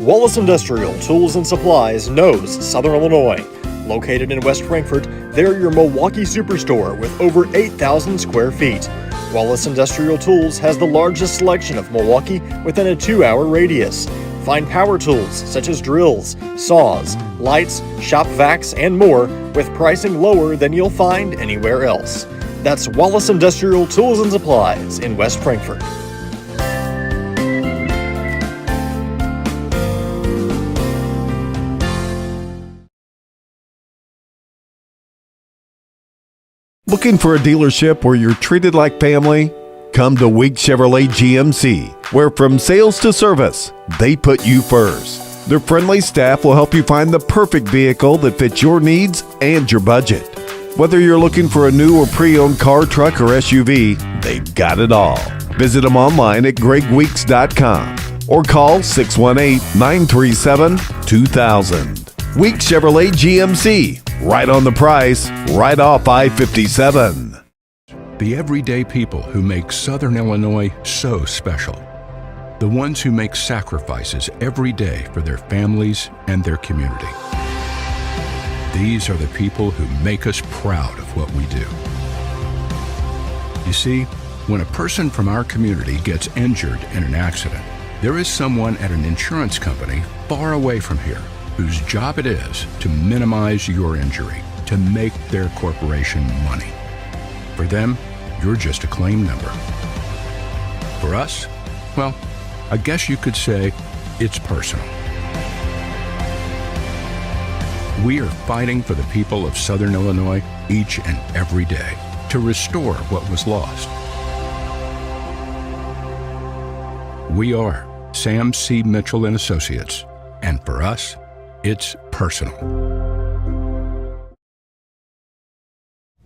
Wallace Industrial Tools and Supplies knows Southern Illinois. Located in West Frankfort, they're your Milwaukee superstore with over 8,000 square feet. Wallace Industrial Tools has the largest selection of Milwaukee within a 2-hour radius. Find power tools such as drills, saws, lights, shop vacs, and more with pricing lower than you'll find anywhere else. That's Wallace Industrial Tools and Supplies in West Frankfort. Looking for a dealership where you're treated like family? Come to Week Chevrolet GMC, where from sales to service, they put you first. Their friendly staff will help you find the perfect vehicle that fits your needs and your budget. Whether you're looking for a new or pre-owned car, truck, or SUV, they've got it all. Visit them online at gregweeks.com or call 618-937-2000. Week Chevrolet GMC. Right on the price, right off I-57. The everyday people who make Southern Illinois so special. The ones who make sacrifices every day for their families and their community. These are the people who make us proud of what we do. You see, when a person from our community gets injured in an accident, there is someone at an insurance company far away from here whose job it is to minimize your injury, to make their corporation money. For them, you're just a claim number. For us, well, I guess you could say it's personal. We are fighting for the people of Southern Illinois each and every day to restore what was lost. We are Sam C. Mitchell and Associates, and for us, it's personal.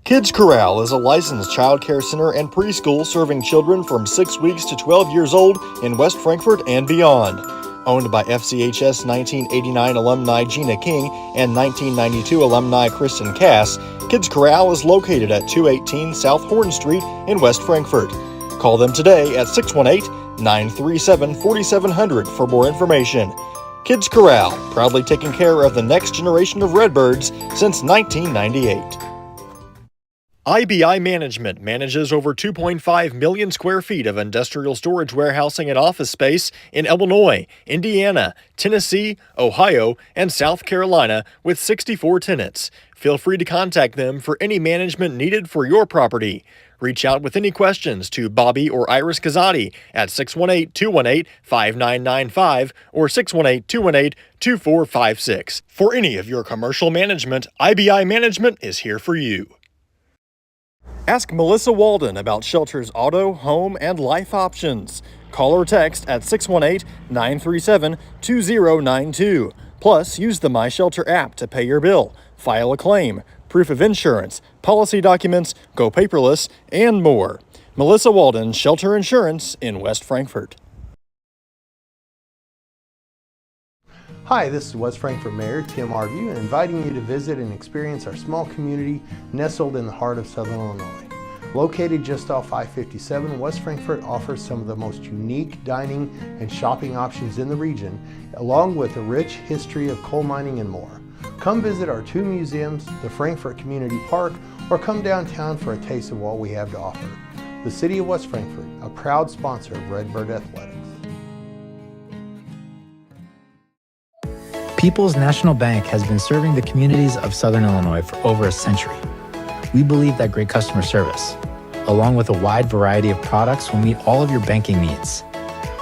Kids Corral is a licensed child care center and preschool serving children from 6 weeks to 12 years old in West Frankfort and beyond. Owned by FCHS 1989 alumni Gina King and 1992 alumni Kristen Cass, Kids Corral is located at 218 South Horton Street in West Frankfort. Call them today at 618-937-4700 for more information. Kids Corral, proudly taking care of the next generation of Redbirds since 1998. IBI Management manages over 2.5 million square feet of industrial storage warehousing and office space in Illinois, Indiana, Tennessee, Ohio, and South Carolina with 64 tenants. Feel free to contact them for any management needed for your property. Reach out with any questions to Bobby or Iris Kazadi at 618-218-5995 or 618-218-2456. For any of your commercial management, IBI Management is here for you. Ask Melissa Walden about Shelter's auto, home, and life options. Call or text at 618-937-2092. Plus, use the My Shelter app to pay your bill, file a claim, proof of insurance, policy documents, go paperless, and more. Melissa Walden, Shelter Insurance in West Frankfort. Hi, this is West Frankfort Mayor Tim Arview, inviting you to visit and experience our small community nestled in the heart of Southern Illinois. Located just off I-57, West Frankfort offers some of the most unique dining and shopping options in the region, along with a rich history of coal mining and more. Come visit our 2 museums, the Frankfort Community Park, or come downtown for a taste of what we have to offer. The City of West Frankfort, a proud sponsor of Redbird Athletics. People's National Bank has been serving the communities of Southern Illinois for over a century. We believe that great customer service, along with a wide variety of products, will meet all of your banking needs.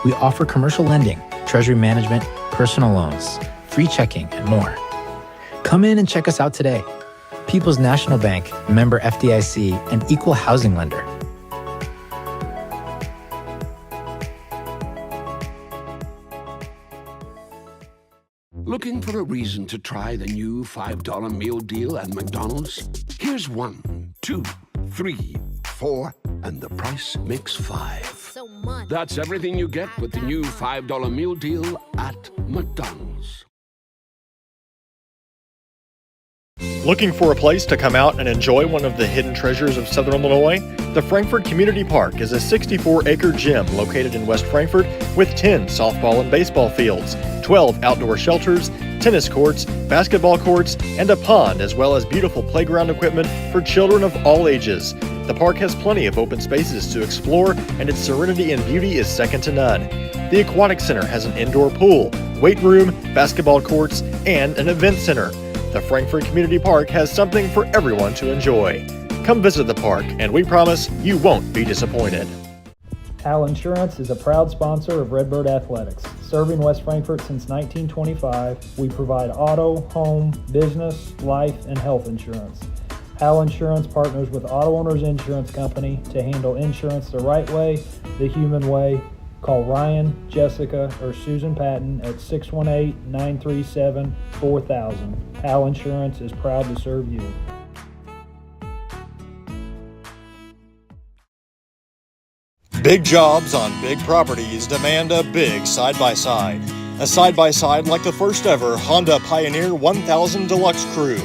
We offer commercial lending, treasury management, personal loans, free checking, and more. Come in and check us out today. People's National Bank, member FDIC, and equal housing lender. Looking for a reason to try the new $5 meal deal at McDonald's? Here's 1, 2, 3, 4, and the price makes 5. So much. That's everything you get with the new $5 meal deal at McDonald's. Looking for a place to come out and enjoy one of the hidden treasures of Southern Illinois? The Frankfort Community Park is a 64-acre gym located in West Frankfort with 10 softball and baseball fields, 12 outdoor shelters, tennis courts, basketball courts, and a pond, as well as beautiful playground equipment for children of all ages. The park has plenty of open spaces to explore, and its serenity and beauty is second to none. The Aquatic Center has an indoor pool, weight room, basketball courts, and an event center. The Frankfort Community Park has something for everyone to enjoy. Come visit the park, and we promise you won't be disappointed. Hal Insurance is a proud sponsor of Redbird Athletics. Serving West Frankfort since 1925, we provide auto, home, business, life, and health insurance. Hal Insurance partners with Auto Owners Insurance Company to handle insurance the right way, the human way. Call Ryan, Jessica, or Susan Patton at 618-937-4000. Hal Insurance is proud to serve you. Big jobs on big properties demand a big side-by-side. A side-by-side like the first ever Honda Pioneer 1000 Deluxe Crew.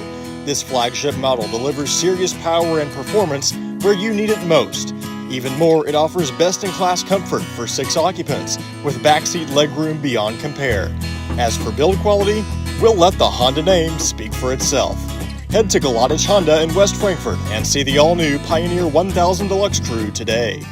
This flagship model delivers serious power and performance where you need it most. Even more, it offers best-in-class comfort for 6 occupants with backseat legroom beyond compare. As for build quality, we'll let the Honda name speak for itself. Head to Galatich Honda in West Frankfort and see the all-new Pioneer 1000 Deluxe Crew today.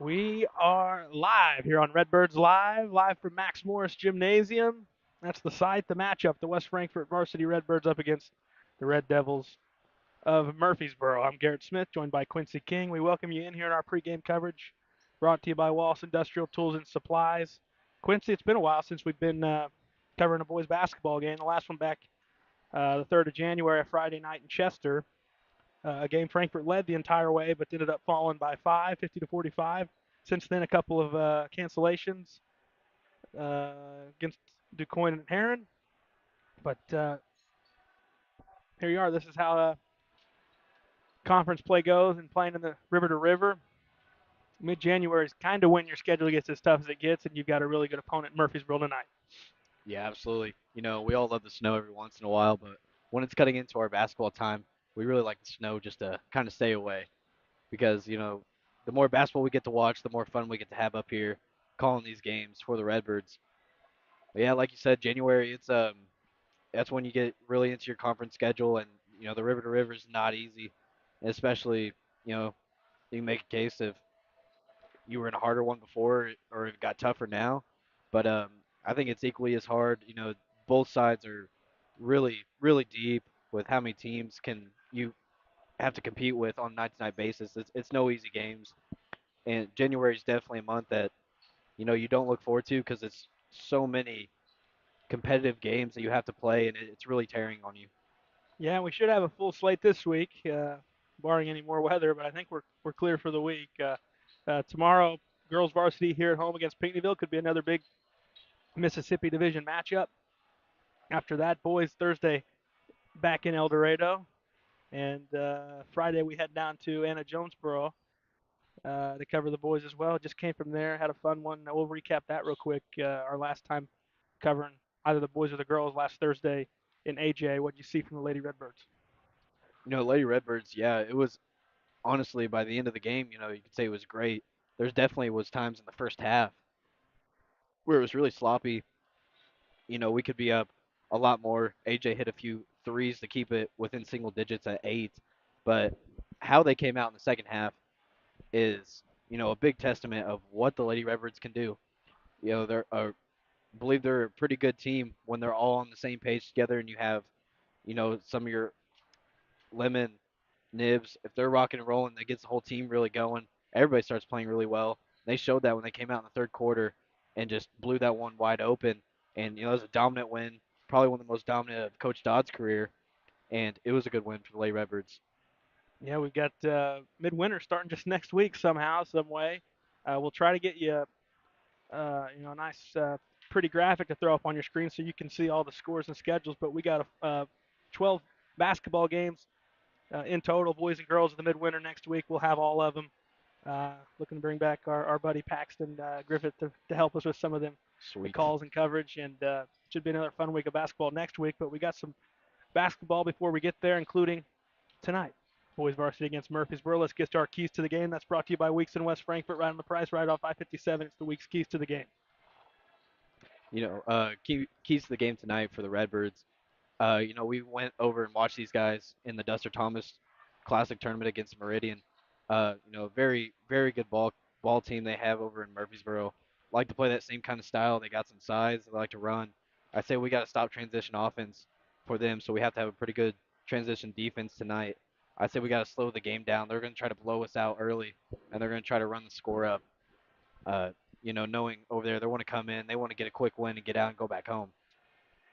We are live here on Redbirds live from Max Morris Gymnasium. That's the site, the matchup, the West Frankfort varsity Redbirds up against the Red Devils of Murphysboro. I'm Garrett Smith, joined by Quincy King. We welcome you in here in our pregame coverage, brought to you by Wallace Industrial Tools and Supplies. Quincy, it's been a while since we've been covering a boys basketball game. The last one back the 3rd of January, a Friday night in Chester. A game Frankfort led the entire way, but ended up falling by 5, 50-45. Since then, a couple of cancellations against DuQuoin and Heron. But here you are. This is how conference play goes, and playing in the river to river. Mid-January is kind of when your schedule gets as tough as it gets, and you've got a really good opponent in Murphysboro tonight. Yeah, absolutely. You know, we all love the snow every once in a while, but when it's cutting into our basketball time, we really like the snow just to kind of stay away because, you know, the more basketball we get to watch, the more fun we get to have up here calling these games for the Redbirds. But yeah, like you said, January, it's that's when you get really into your conference schedule, and you know the river to river is not easy, especially you know you can make a case if you were in a harder one before or it got tougher now. But I think it's equally as hard. You know, both sides are really deep with how many teams can you have to compete with on a night-to-night basis. It's no easy games, and January is definitely a month that you know you don't look forward to because it's so many competitive games that you have to play, and it's really tearing on you. Yeah, we should have a full slate this week, barring any more weather, but I think we're clear for the week. Tomorrow, girls varsity here at home against Pinckneyville could be another big Mississippi Division matchup. After that, boys Thursday back in El Dorado. And Friday we head down to Anna Jonesboro to cover the boys as well. Just came from there, had a fun one. We'll recap that real quick. Our last time covering either the boys or the girls last Thursday in AJ. What did you see from the Lady Redbirds? Lady Redbirds, yeah, it was honestly by the end of the game, you could say it was great. There's definitely was times in the first half where it was really sloppy. We could be up a lot more. AJ hit a few threes to keep it within single digits at 8, but how they came out in the second half is, a big testament of what the Lady Redbirds can do. They're believe they're a pretty good team when they're all on the same page together, and you have, some of your Lemon, Nibs, if they're rocking and rolling, that gets the whole team really going. Everybody starts playing really well. They showed that when they came out in the third quarter and just blew that one wide open. And it was a dominant win, probably one of the most dominant of Coach Dodd's career. And it was a good win for the Lady Redbirds. Yeah, we've got midwinter starting just next week somehow, some way. We'll try to get you, a nice, pretty graphic to throw up on your screen so you can see all the scores and schedules. But we got 12 basketball games in total, boys and girls, in the midwinter next week. We'll have all of them. Looking to bring back our buddy Paxton Griffith to help us with some of them, the Sweet. calls and coverage. And should be another fun week of basketball next week. But we got some basketball before we get there, including tonight. Boys varsity against Murphysboro. Let's get to our keys to the game. That's brought to you by Weeks in West Frankfort, right on the price, right off I-57. It's the Weeks keys to the game. Keys to the game tonight for the Redbirds. We went over and watched these guys in the Duster Thomas Classic tournament against Meridian. Very very good ball team they have over in Murphysboro. Like to play that same kind of style. They got some size. They like to run. I say we got to stop transition offense for them, so we have to have a pretty good transition defense tonight. I say we got to slow the game down. They're going to try to blow us out early, and they're going to try to run the score up. Uh, Knowing over there they want to come in, they want to get a quick win and get out and go back home.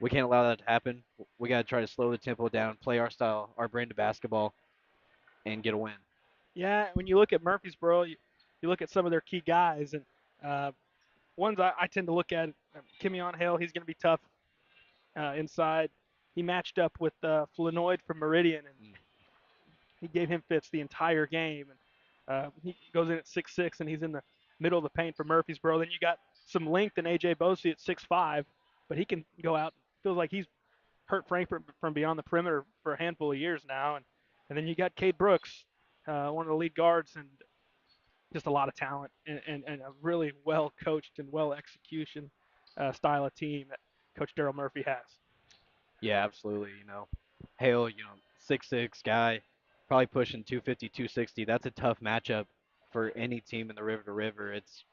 We can't allow that to happen. We got to try to slow the tempo down, play our style, our brand of basketball, and get a win. Yeah, when you look at Murphysboro, you look at some of their key guys, and ones I tend to look at, Kimion Hale, he's going to be tough inside. He matched up with Flanoid from Meridian, and he gave him fits the entire game. And he goes in at 6'6", and he's in the middle of the paint for Murphysboro. Then you got some length in A.J. Bosey at 6'5", but he can go out. Feels like he's hurt Frankfurt from beyond the perimeter for a handful of years now. And then you got Cade Brooks, one of the lead guards, and just a lot of talent and a really well coached and well execution style of team that Coach Daryl Murphy has. Yeah, absolutely. Hale, 6'6" guy, probably pushing 250, 260. That's a tough matchup for any team in the river to river. It's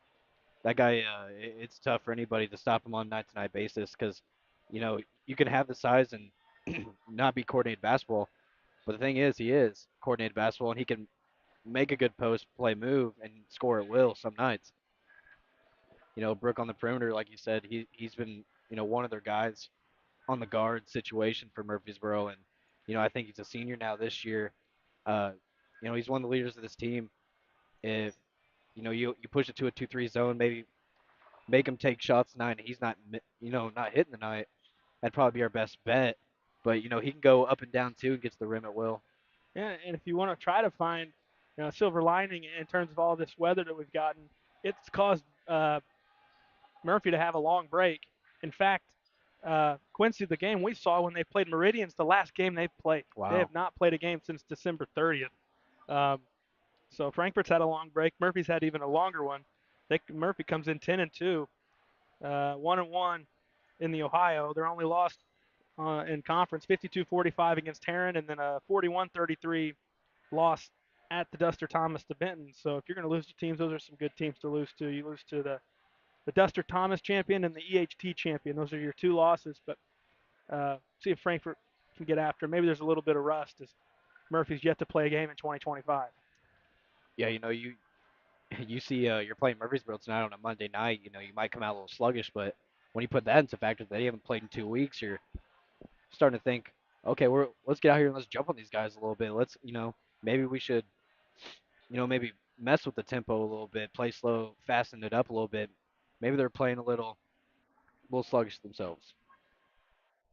that guy. It's tough for anybody to stop him on night to night basis because, you can have the size and not be coordinated basketball. But the thing is, he is coordinated basketball, and he can make a good post play move and score at will some nights. Brooke on the perimeter, like you said, he's been one of their guys on the guard situation for Murphysboro, and I think he's a senior now this year. Uh, he's one of the leaders of this team. If you push it to a 2-3 zone, maybe make him take shots tonight, and he's not hitting the night. That'd probably be our best bet. But he can go up and down too and get to the rim at will. Yeah, and if you want to try to find a silver lining in terms of all this weather that we've gotten, it's caused Murphy to have a long break. In fact, Quincy, the game we saw when they played Meridian's the last game they've played. They Wow. have not played a game since December 30th. Um, so Frankfurt's had a long break. Murphy's had even a longer one. Murphy comes in 10-2, 1-1 in the Ohio. They're only lost in conference 52-45 against Heron, and then a 41-33 loss at the Duster Thomas to Benton. So if you're going to lose to teams, those are some good teams to lose to. You lose to the Duster Thomas champion and the EHT champion. Those are your two losses. But see if Frankfurt can get after. Maybe there's a little bit of rust as Murphy's yet to play a game in 2025. Yeah, you see you're playing Murphysboro tonight on a Monday night. You might come out a little sluggish, but when you put that into factor that they haven't played in 2 weeks, you're starting to think, okay, let's get out here and let's jump on these guys a little bit. Let's maybe we should maybe mess with the tempo a little bit, play slow, fasten it up a little bit. Maybe they're playing a little sluggish themselves.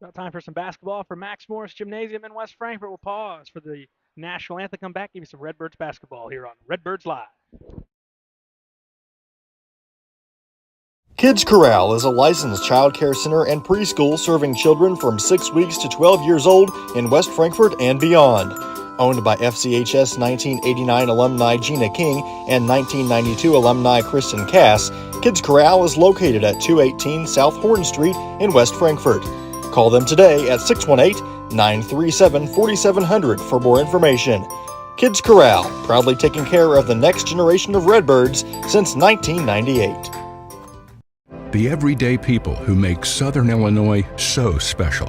About time for some basketball for Max Morris Gymnasium in West Frankfort. We'll pause for the national anthem come back, give you some Redbirds basketball here on Redbirds Live. Kids Corral is a licensed child care center and preschool serving children from 6 weeks to 12 years old in West Frankfort and beyond. Owned by FCHS 1989 alumni Gina King and 1992 alumni Kristen Cass, Kids Corral is located at 218 South Horn Street in West Frankfort. Call them today at 618-937-4700 for more information. Kids Corral, proudly taking care of the next generation of Redbirds since 1998. The everyday people who make Southern Illinois so special.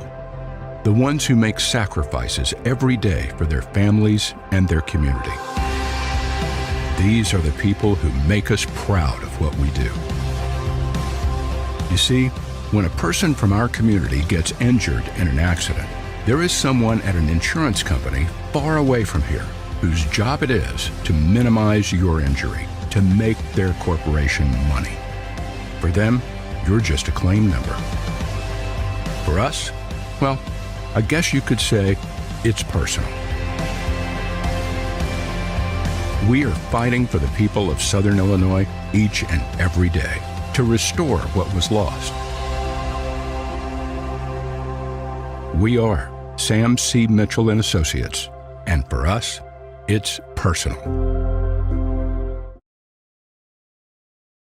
The ones who make sacrifices every day for their families and their community. These are the people who make us proud of what we do. You see, when a person from our community gets injured in an accident, there is someone at an insurance company far away from here whose job it is to minimize your injury, to make their corporation money. For them, you're just a claim number. For us, well, I guess you could say it's personal. We are fighting for the people of Southern Illinois each and every day to restore what was lost. We are Sam C. Mitchell and Associates, and for us, it's personal.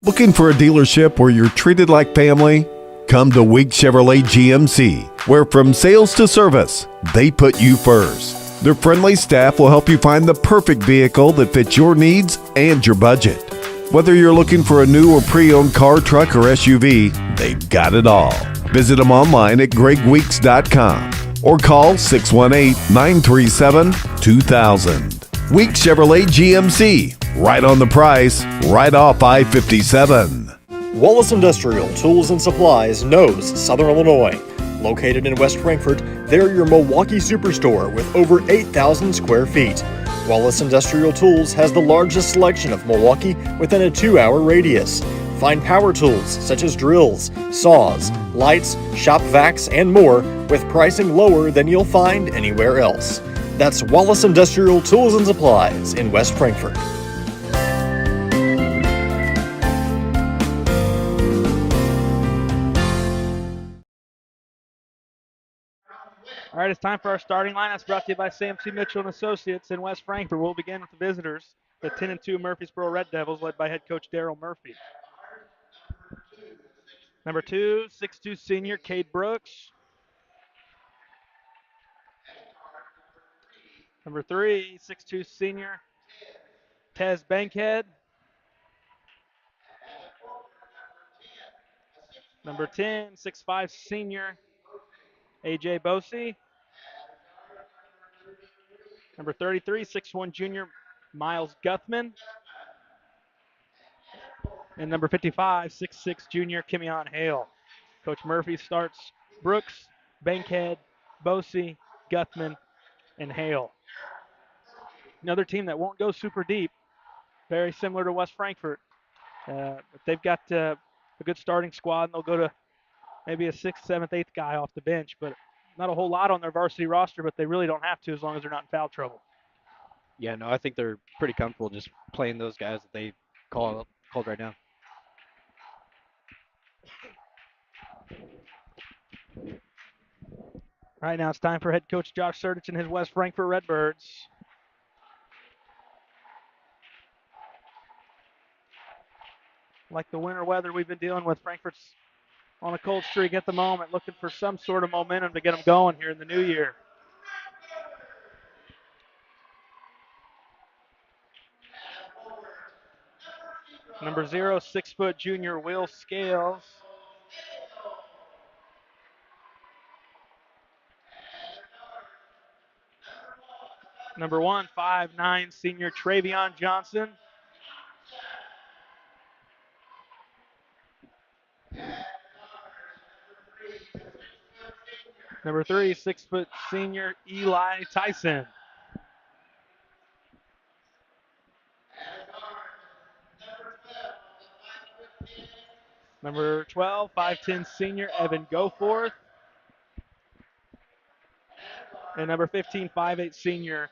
Looking for a dealership where you're treated like family? Come to Week Chevrolet GMC, where from sales to service, they put you first. Their friendly staff will help you find the perfect vehicle that fits your needs and your budget. Whether you're looking for a new or pre-owned car, truck, or SUV, they've got it all. Visit them online at gregweeks.com or call 618-937-2000. Week Chevrolet GMC, right on the price, right off I-57. Wallace Industrial Tools and Supplies knows Southern Illinois. Located in West Frankfort, they're your Milwaukee superstore with over 8,000 square feet. Wallace Industrial Tools has the largest selection of Milwaukee within a 2-hour radius. Find power tools such as drills, saws, lights, shop vacs, and more with pricing lower than you'll find anywhere else. That's Wallace Industrial Tools and Supplies in West Frankfort. All right, it's time for our starting lineups brought to you by Sam C. Mitchell and Associates in West Frankfort. We'll begin with the visitors, the 10-2 Murphysboro Red Devils, led by head coach Daryl Murphy. Number 2, 6'2 senior Cade Brooks. Number 3, 6'2 senior Tez Bankhead. Number 10, 6'5 senior AJ Bosey. Number 33, 6'1 junior Miles Guthman. And number 55, 6'6 junior Kimion Hale. Coach Murphy starts Brooks, Bankhead, Bosey, Guthman, and Hale. Another team that won't go super deep, very similar to West Frankfort. But they've got a good starting squad, and they'll go to maybe a 6th, 7th, 8th guy off the bench, but not a whole lot on their varsity roster, but they really don't have to as long as they're not in foul trouble. Yeah, no, I think they're pretty comfortable just playing those guys that they called right now. All right, now it's time for head coach Josh Sertich and his West Frankfort Redbirds. Like the winter weather we've been dealing with, Frankfort's on a cold streak at the moment, looking for some sort of momentum to get them going here in the new year. Number 0, 6-foot junior Will Scales. Number 1, 5'9 senior Travion Johnson. Number 3, 6-foot senior Eli Tyson. Number 12, 5'10 senior Evan Goforth. And number 15, 5'8 senior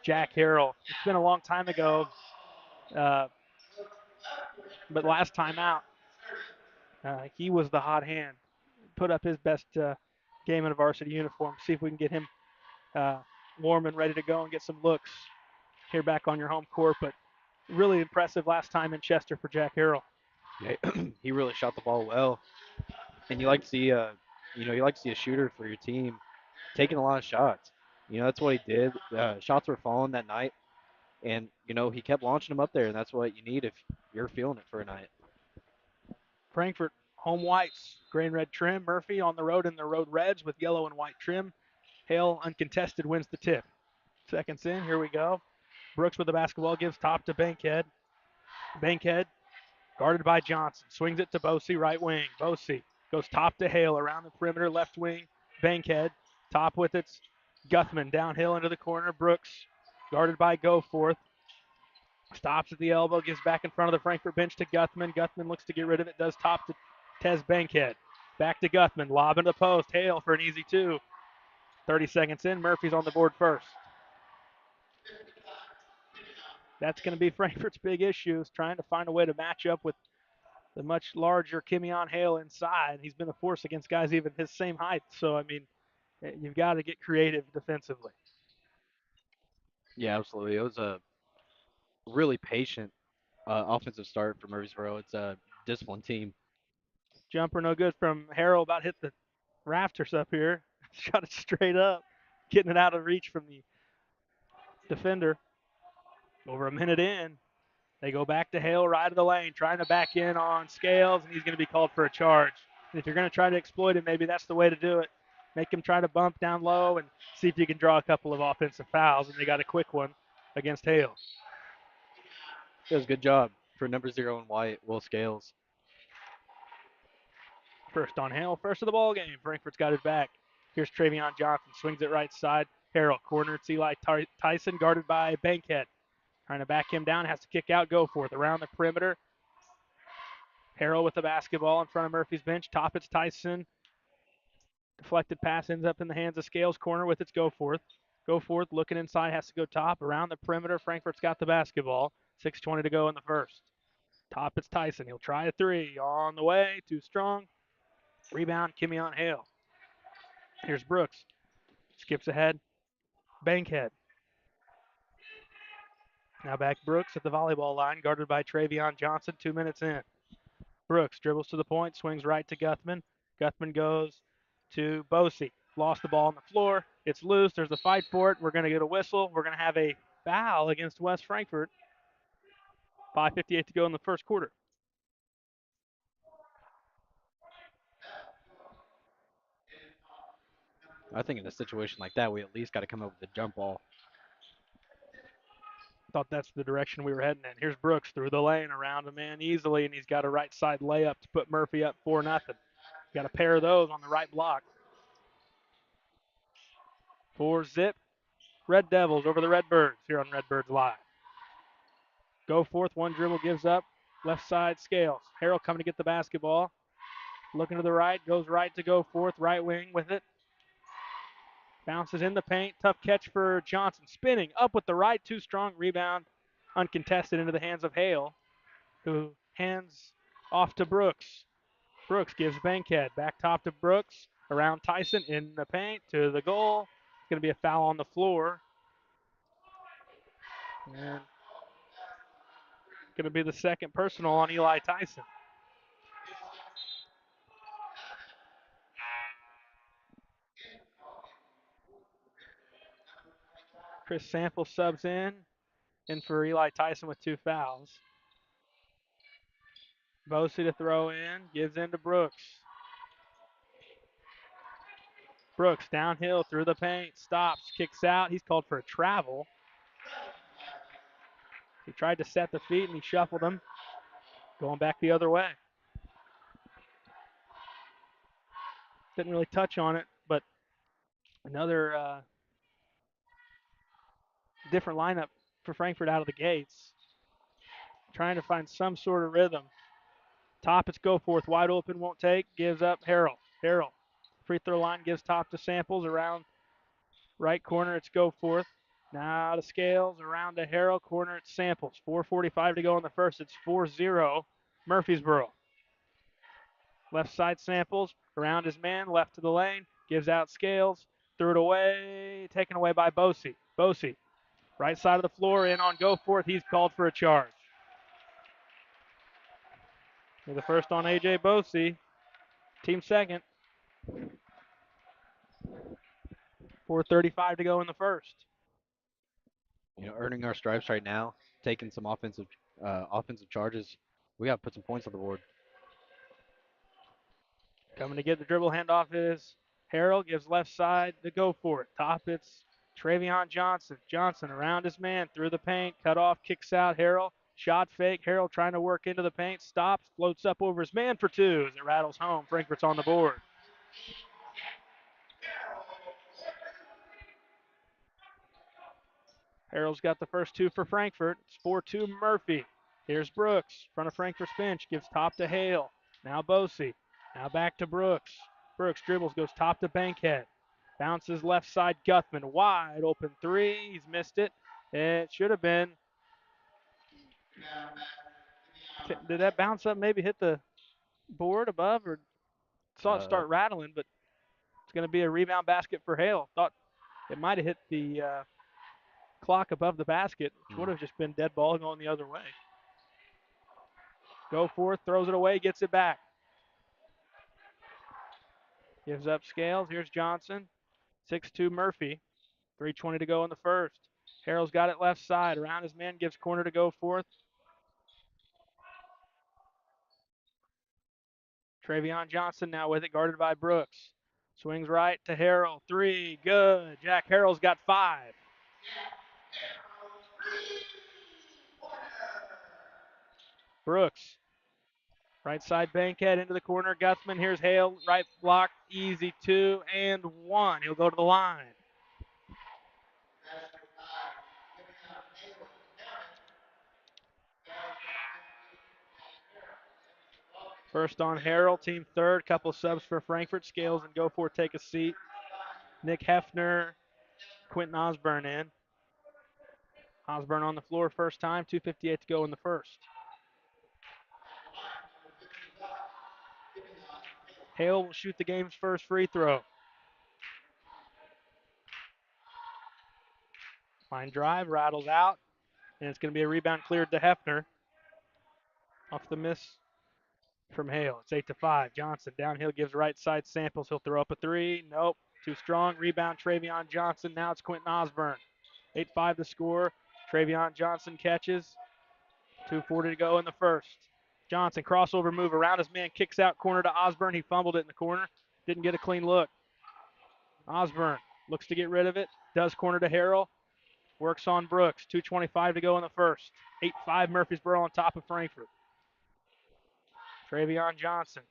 Jack Harrell. It's been a long time ago, but last time out, he was the hot hand. Put up his best game in a varsity uniform. See if we can get him warm and ready to go and get some looks here back on your home court. But really impressive last time in Chester for Jack Harrell. Yeah, he really shot the ball well, and you like to see, you like to see a shooter for your team taking a lot of shots. That's what he did. Shots were falling that night, and he kept launching them up there, and that's what you need if you're feeling it for a night. Frankfort home whites, gray and red trim. Murphy on the road in the road reds with yellow and white trim. Hale uncontested wins the tip. Seconds in, here we go. Brooks with the basketball gives top to Bankhead. Bankhead guarded by Johnson. Swings it to Bosey, right wing. Bosey goes top to Hale around the perimeter, left wing. Bankhead, top with it's Guthman downhill into the corner. Brooks guarded by Goforth. Stops at the elbow, gives back in front of the Frankfort bench to Guthman. Guthman looks to get rid of it, does top to Tez Bankhead. Back to Guthman, lob into the post. Hale for an easy two. 30 seconds in, Murphy's on the board first. That's going to be Frankfort's big issue, is trying to find a way to match up with the much larger Kimion Hale inside. He's been a force against guys even his same height. So, I mean, you've got to get creative defensively. Yeah, absolutely. It was a really patient offensive start for Murphysboro. It's a disciplined team. Jumper no good from Harrell, about hit the rafters up here. Shot it straight up, getting it out of reach from the defender. Over a minute in, they go back to Hale, right of the lane, trying to back in on Scales, and he's going to be called for a charge. And if you're going to try to exploit him, maybe that's the way to do it. Make him try to bump down low and see if you can draw a couple of offensive fouls, and they got a quick one against Hale. It was a good job for number 0 in white, Will Scales. First on Hale, first of the ball game. Frankfort's got it back. Here's Travion Johnson, swings it right side. Harrell, corner, it's Eli Tyson, guarded by Bankhead. Trying to back him down, has to kick out, Goforth around the perimeter. Harrell with the basketball in front of Murphy's bench. Top it's Tyson. Deflected pass ends up in the hands of Scales, corner with it's Goforth. Goforth looking inside, has to go top. Around the perimeter, Frankfort's got the basketball. 6:20 to go in the first. Top it's Tyson. He'll try a three. On the way, too strong. Rebound, Kimion Hale. Here's Brooks. Skips ahead. Bankhead. Now back Brooks at the volleyball line, guarded by Travion Johnson. 2 minutes in. Brooks dribbles to the point, swings right to Guthman. Guthman goes to Bosey. Lost the ball on the floor. It's loose. There's a fight for it. We're going to get a whistle. We're going to have a foul against West Frankfort. 5:58 to go in the first quarter. I think in a situation like that, we at least got to come up with a jump ball. Thought that's the direction we were heading in. Here's Brooks through the lane, around a man easily, and he's got a right side layup to put Murphy up 4-0. Got a pair of those on the right block. 4-zip. Red Devils over the Redbirds here on Redbirds Live. Goforth, one dribble, gives up. Left side, Scales. Harrell coming to get the basketball. Looking to the right, goes right to Goforth, right wing with it. Bounces in the paint. Tough catch for Johnson. Spinning up with the right, too strong. Rebound uncontested into the hands of Hale, who hands off to Brooks. Brooks gives Bankhead. Back top to Brooks. Around Tyson in the paint to the goal. It's going to be a foul on the floor. And going to be the second personal on Eli Tyson. Chris Sample subs in for Eli Tyson with 2 fouls. Bosey to throw in, gives in to Brooks. Brooks downhill through the paint, stops, kicks out. He's called for a travel. He tried to set the feet and he shuffled them, going back the other way. Didn't really touch on it, but another different lineup for Frankfort out of the gates. Trying to find some sort of rhythm. Top, it's Goforth, wide open, won't take, gives up Harrell. Free throw line gives top to Samples around right corner, it's Goforth. Now to Scales, around to Harrell, corner at Samples. 4:45 to go in the first. It's 4-0 Murphysboro. Left side Samples, around his man, left to the lane, gives out Scales, threw it away, taken away by Bosey. Bosey, right side of the floor, in on go forth. He's called for a charge. The first on A.J. Bosey, team second. 4:35 to go in the first. Earning our stripes right now, taking some offensive charges. We got to put some points on the board. Coming to get the dribble handoff is Harrell, gives left side to go for it. Top it's Travion Johnson. Johnson around his man, through the paint, cut off, kicks out Harrell. Shot fake. Harrell trying to work into the paint, stops, floats up over his man for two as it rattles home. Frankfurt's on the board. Harrell's got the first two for Frankfurt. It's 4-2 Murphy. Here's Brooks, front of Frankfurt's bench, gives top to Hale. Now Bosey. Now back to Brooks. Brooks dribbles, goes top to Bankhead. Bounces left side, Guthman. Wide open three. He's missed it. It should have been. Did that bounce up, maybe hit the board above, or saw it start rattling, but it's going to be a rebound basket for Hale. Thought it might have hit the clock above the basket, which would have just been dead ball going the other way. Go forth, throws it away, gets it back. Gives up Scales. Here's Johnson. 6-2 Murphy. 3:20 to go in the first. Harrell's got it left side. Around his man, gives corner to go forth. Travion Johnson now with it, guarded by Brooks. Swings right to Harrell. Three, good. Jack Harrell's got 5. Brooks. Right side Bankhead into the corner. Guthman. Here's Hale. Right block. Easy 2 and 1. He'll go to the line. First on Harrell, team third. Couple subs for Frankfurt. Scales and Goforth take a seat. Nick Hefner, Quentin Osborne in. Osborne on the floor first time. 2:58 to go in the first. Hale will shoot the game's first free throw. Line drive, rattles out, and it's going to be a rebound cleared to Hefner. Off the miss from Hale. It's 8-5. Johnson downhill, gives right side Samples. He'll throw up a three. Nope. Too strong. Rebound Travion Johnson. Now it's Quentin Osborne. 8-5 the score. Travion Johnson catches. 2:40 to go in the first. Johnson, crossover move around his man, kicks out corner to Osborne. He fumbled it in the corner. Didn't get a clean look. Osborne looks to get rid of it. Does corner to Harrell. Works on Brooks. 2:25 to go in the first. 8-5 Murphysboro on top of Frankfurt. Travion Johnson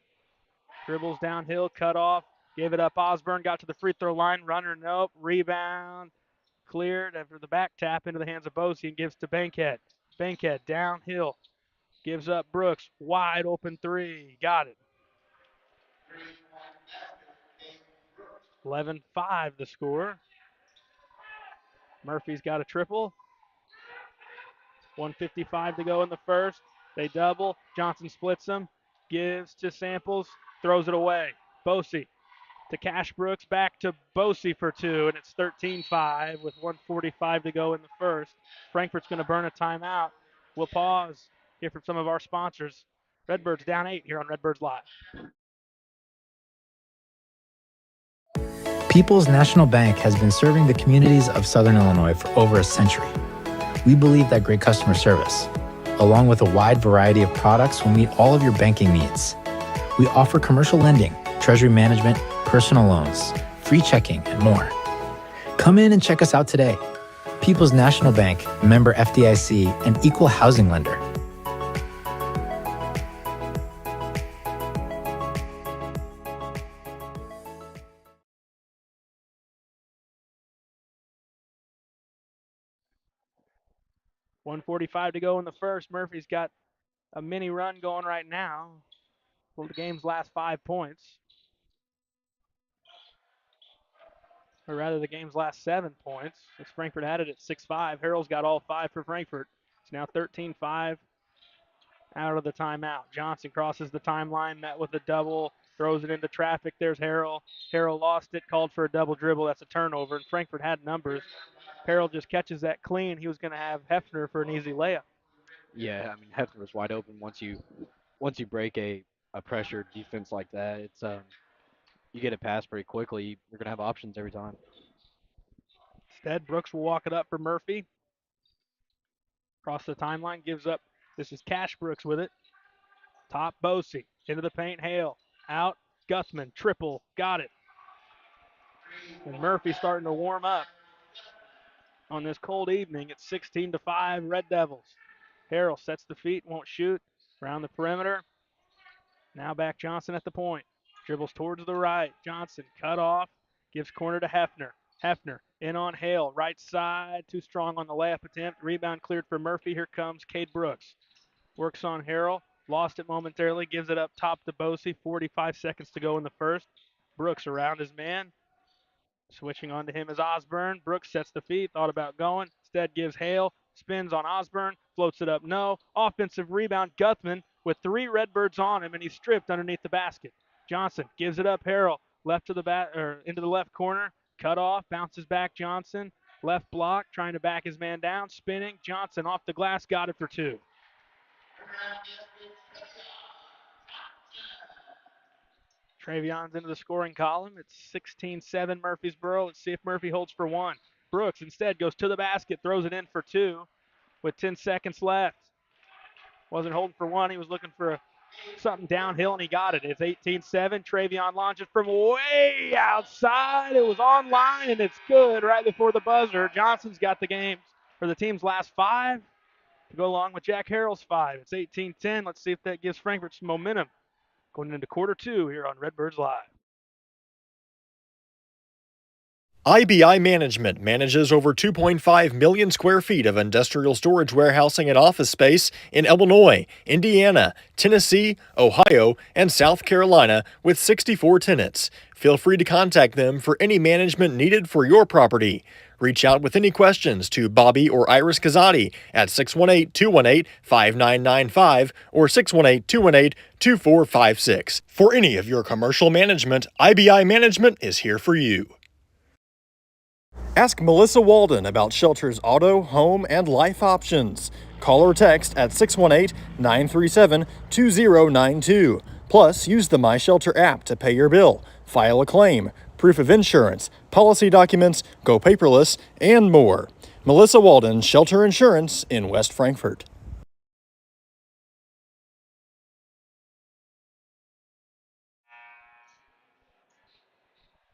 dribbles downhill, cut off, gave it up. Osborne got to the free throw line. Runner, nope. Rebound cleared after the back tap into the hands of Bosey and gives to Bankhead. Bankhead downhill, gives up Brooks. Wide open three. Got it. 11-5 the score. Murphy's got a triple. 1:55 to go in the first. They double. Johnson splits them. Gives to Samples. Throws it away. Bosey to Cash Brooks. Back to Bosey for two. And it's 13-5 with 1:45 to go in the first. Frankfurt's going to burn a timeout. We'll pause, hear from some of our sponsors. Redbirds down 8 here on Redbirds Live. People's National Bank has been serving the communities of Southern Illinois for over a century. We believe that great customer service, along with a wide variety of products, will meet all of your banking needs. We offer commercial lending, treasury management, personal loans, free checking, and more. Come in and check us out today. People's National Bank, member FDIC, and equal housing lender. $1:45 to go in the first. Murphy's got a mini run going right now. Well, the game's last 5 points. or rather the game's last 7 points. As Frankfurt had it at 6-5. Harrell's got all 5 for Frankfurt. It's now 13-5 out of the timeout. Johnson crosses the timeline, met with a double, throws it into traffic. There's Harrell. Harrell lost it, called for a double dribble. That's a turnover, and Frankfurt had numbers. Harrell just catches that clean. He was going to have Hefner for an easy layup. Yeah, I mean Hefner was wide open once you break a pressure defense like that. It's you get it past pretty quickly. You're gonna have options every time. Instead, Brooks will walk it up for Murphy. Across the timeline, gives up. This is Cash Brooks with it. Top Bosey. Into the paint, Hale. Out. Guthman. Triple. Got it. And Murphy starting to warm up on this cold evening. It's 16-5 Red Devils. Harrell sets the feet, won't shoot. Around the perimeter. Now back Johnson at the point. Dribbles towards the right. Johnson cut off. Gives corner to Hefner. Hefner in on Hale. Right side. Too strong on the layup attempt. Rebound cleared for Murphy. Here comes Cade Brooks. Works on Harrell. Lost it momentarily. Gives it up top to Bosey. 45 seconds to go in the first. Brooks around his man. Switching on to him is Osborne. Brooks sets the feet. Thought about going. Instead gives Hale. Spins on Osborne. Floats it up. No. Offensive rebound. Guthman with 3 Redbirds on him, and he's stripped underneath the basket. Johnson gives it up. Harrell left to the or into the left corner. Cut off. Bounces back. Johnson. Left block. Trying to back his man down. Spinning. Johnson off the glass. Got it for 2. Travion's into the scoring column. It's 16-7 Murphysboro. Let's see if Murphy holds for 1. Brooks instead goes to the basket, throws it in for 2 with 10 seconds left. Wasn't holding for 1. He was looking for something downhill, and he got it. It's 18-7. Travion launches from way outside. It was online, and it's good right before the buzzer. Johnson's got the game for the team's last 5 to go along with Jack Harrell's 5. It's 18-10. Let's see if that gives Frankfurt some momentum going into quarter 2 here on Redbirds Live. IBI Management manages over 2.5 million square feet of industrial storage warehousing and office space in Illinois, Indiana, Tennessee, Ohio, and South Carolina with 64 tenants. Feel free to contact them for any management needed for your property. Reach out with any questions to Bobby or Iris Kazadi at 618-218-5995 or 618-218-2456. For any of your commercial management, IBI Management is here for you. Ask Melissa Walden about Shelter's auto, home, and life options. Call or text at 618-937-2092. Plus, use the My Shelter app to pay your bill, file a claim, proof of insurance, policy documents, go paperless, and more. Melissa Walden, Shelter Insurance in West Frankfort.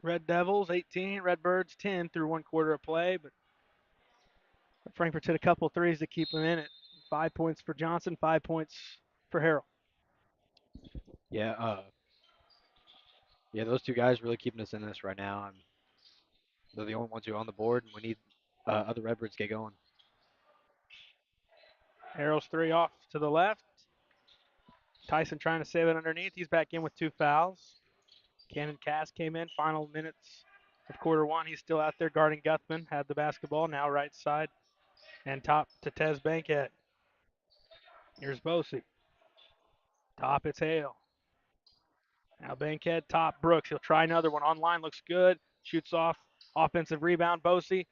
Red Devils 18, Redbirds 10 through 1 quarter of play, but Frankfurt's hit a couple threes to keep them in it. 5 points for Johnson, 5 points for Harrell. Yeah, those two guys really keeping us in this right now. And they're the only ones who are on the board, and we need other Redbirds to get going. Harrell's 3 off to the left. Tyson trying to save it underneath. He's back in with 2 fouls. Cannon Cass came in, final minutes of quarter 1. He's still out there guarding Guthman. Had the basketball, now right side. And top to Tez Bankhead. Here's Bosey. Top, it's Hale. Now Bankhead, top, Brooks. He'll try another one. Online looks good. Shoots off. Offensive rebound, Bosey.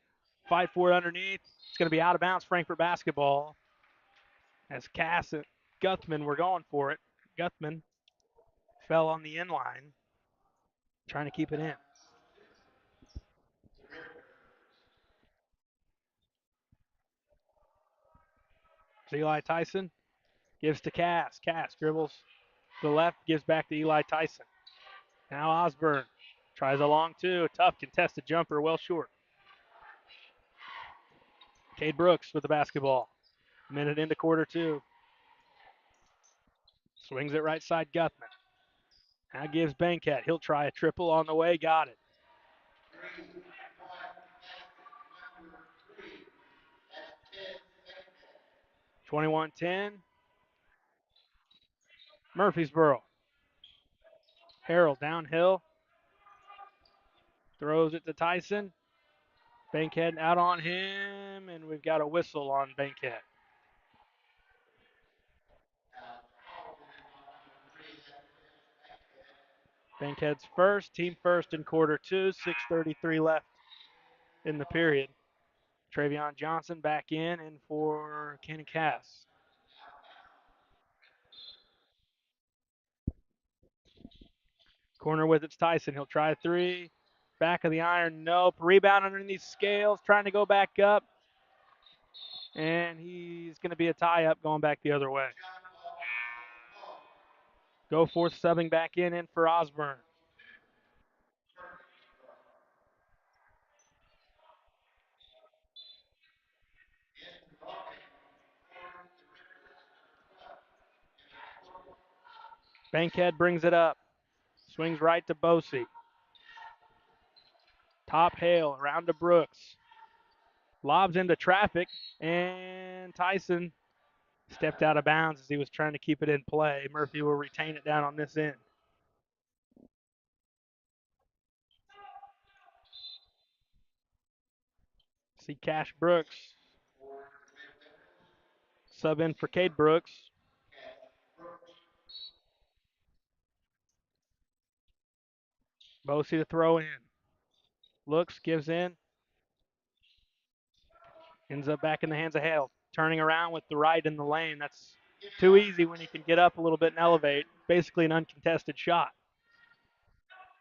Fight for it underneath. It's going to be out of bounds, Frankfurt basketball. As Cass and Guthman were going for it. Guthman fell on the end line, trying to keep it in. Eli Tyson gives to Cass. Cass dribbles to the left, gives back to Eli Tyson. Now Osborne tries a long 2. Tough contested jumper, well short. Cade Brooks with the basketball. Minute into quarter 2. Swings it right side, Guthman. Now gives Bankhead. He'll try a triple on the way. Got it. (21-10). Murphysboro. Harrell downhill. Throws it to Tyson. Bankhead out on him, and we've got a whistle on Bankhead. Bankhead's first, team first in quarter two, 6:33 left in the period. Travion Johnson back in for Kenny Cass. Corner with it's Tyson. He'll try three. Back of the iron, nope. Rebound underneath scales, trying to go back up. And he's going to be a tie up going back the other way. Goforth subbing back in for Osborne. Bankhead brings it up. Swings right to Bosey. Top Hale around to Brooks. Lobs into traffic, and Tyson stepped out of bounds as he was trying to keep it in play. Murphy will retain it down on this end. See Cash Brooks sub in for Cade Brooks. Bosey to throw in. Looks, gives in. Ends up back in the hands of Hale. Turning around with the right in the lane. That's too easy when you can get up a little bit and elevate. Basically an uncontested shot.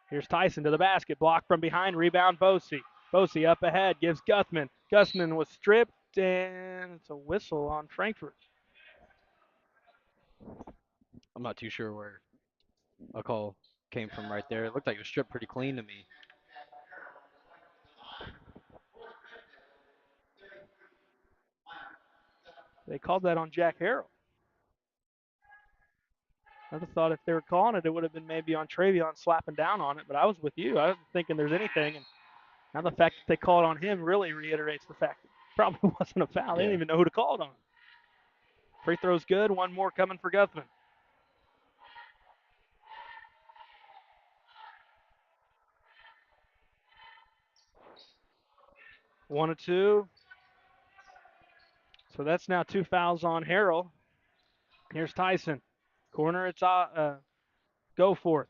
Here's Tyson to the basket. Blocked from behind. Rebound Bosey. Bosey up ahead. Gives Guthman. Guthman was stripped, and it's a whistle on Frankfurt. I'm not too sure where a call came from right there. It looked like it was stripped pretty clean to me. They called that on Jack Harrell. I'd have thought if they were calling it, it would have been maybe on Travion slapping down on it, but I was with you. I wasn't thinking there's anything, and now the fact that they call it on him really reiterates the fact that it probably wasn't a foul. They didn't even know who to call it on. Free throw's good. One more coming for Guthman. One or two. So that's now two fouls on Harrell. Here's Tyson. Corner, it's Goforth.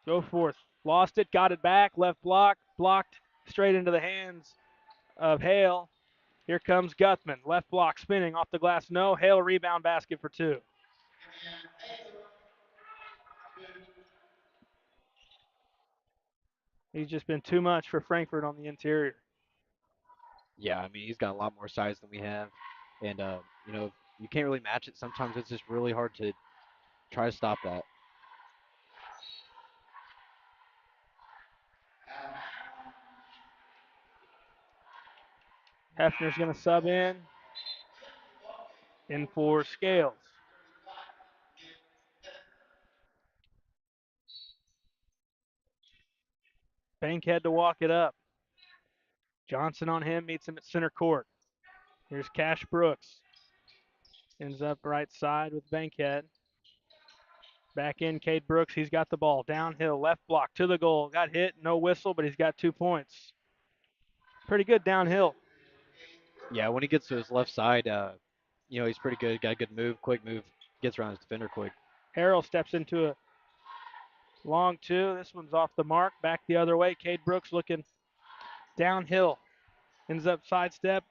Goforth. Lost it, got it back. Left block, blocked straight into the hands of Hale. Here comes Guthman. Left block spinning off the glass. No. Hale rebound basket for two. He's just been too much for Frankfurt on the interior. Yeah, I mean, he's got a lot more size than we have. And, you can't really match it. Sometimes it's just really hard to try to stop that. Hefner's going to sub in for Scales. Bankhead to walk it up. Johnson on him, meets him at center court. Here's Cash Brooks. Ends up right side with Bankhead. Back in, Cade Brooks. He's got the ball. Downhill, left block to the goal. Got hit, no whistle, but he's got 2 points. Pretty good downhill. Yeah, when he gets to his left side, he's pretty good. Got a good move, quick move. Gets around his defender quick. Harrell steps into a long two. This one's off the mark. Back the other way. Cade Brooks looking downhill. Ends up sidestep.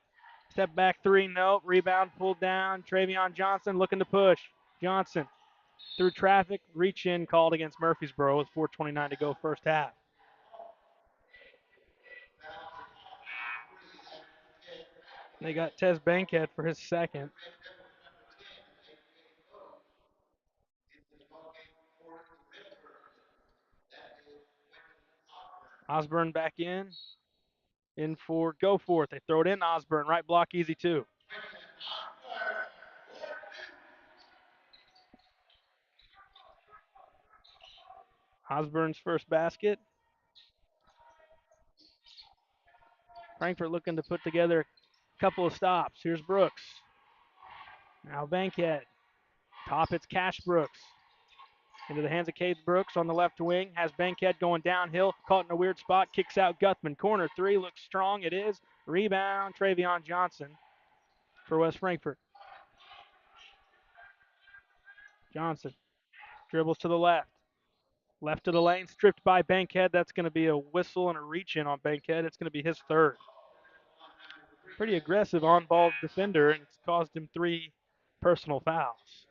Step back three, no. Rebound pulled down. Travion Johnson looking to push. Johnson through traffic. Reach in called against Murphysboro with 4:29 to go first half. They got Tez Bankhead for his second. Osborne back in for Goforth. They throw it in Osborne. Right block, easy two. Osborne's first basket. Frankfurt looking to put together a couple of stops. Here's Brooks. Now Bankhead. Top, it's Cash Brooks. Into the hands of Cade Brooks on the left wing. Has Bankhead going downhill. Caught in a weird spot. Kicks out Guthman. Corner three. Looks strong. It is. Rebound. Travion Johnson for West Frankfort. Johnson dribbles to the left. Left to the lane. Stripped by Bankhead. That's going to be a whistle and a reach in on Bankhead. It's going to be his third. Pretty aggressive on-ball defender, and it's caused him 3 personal fouls.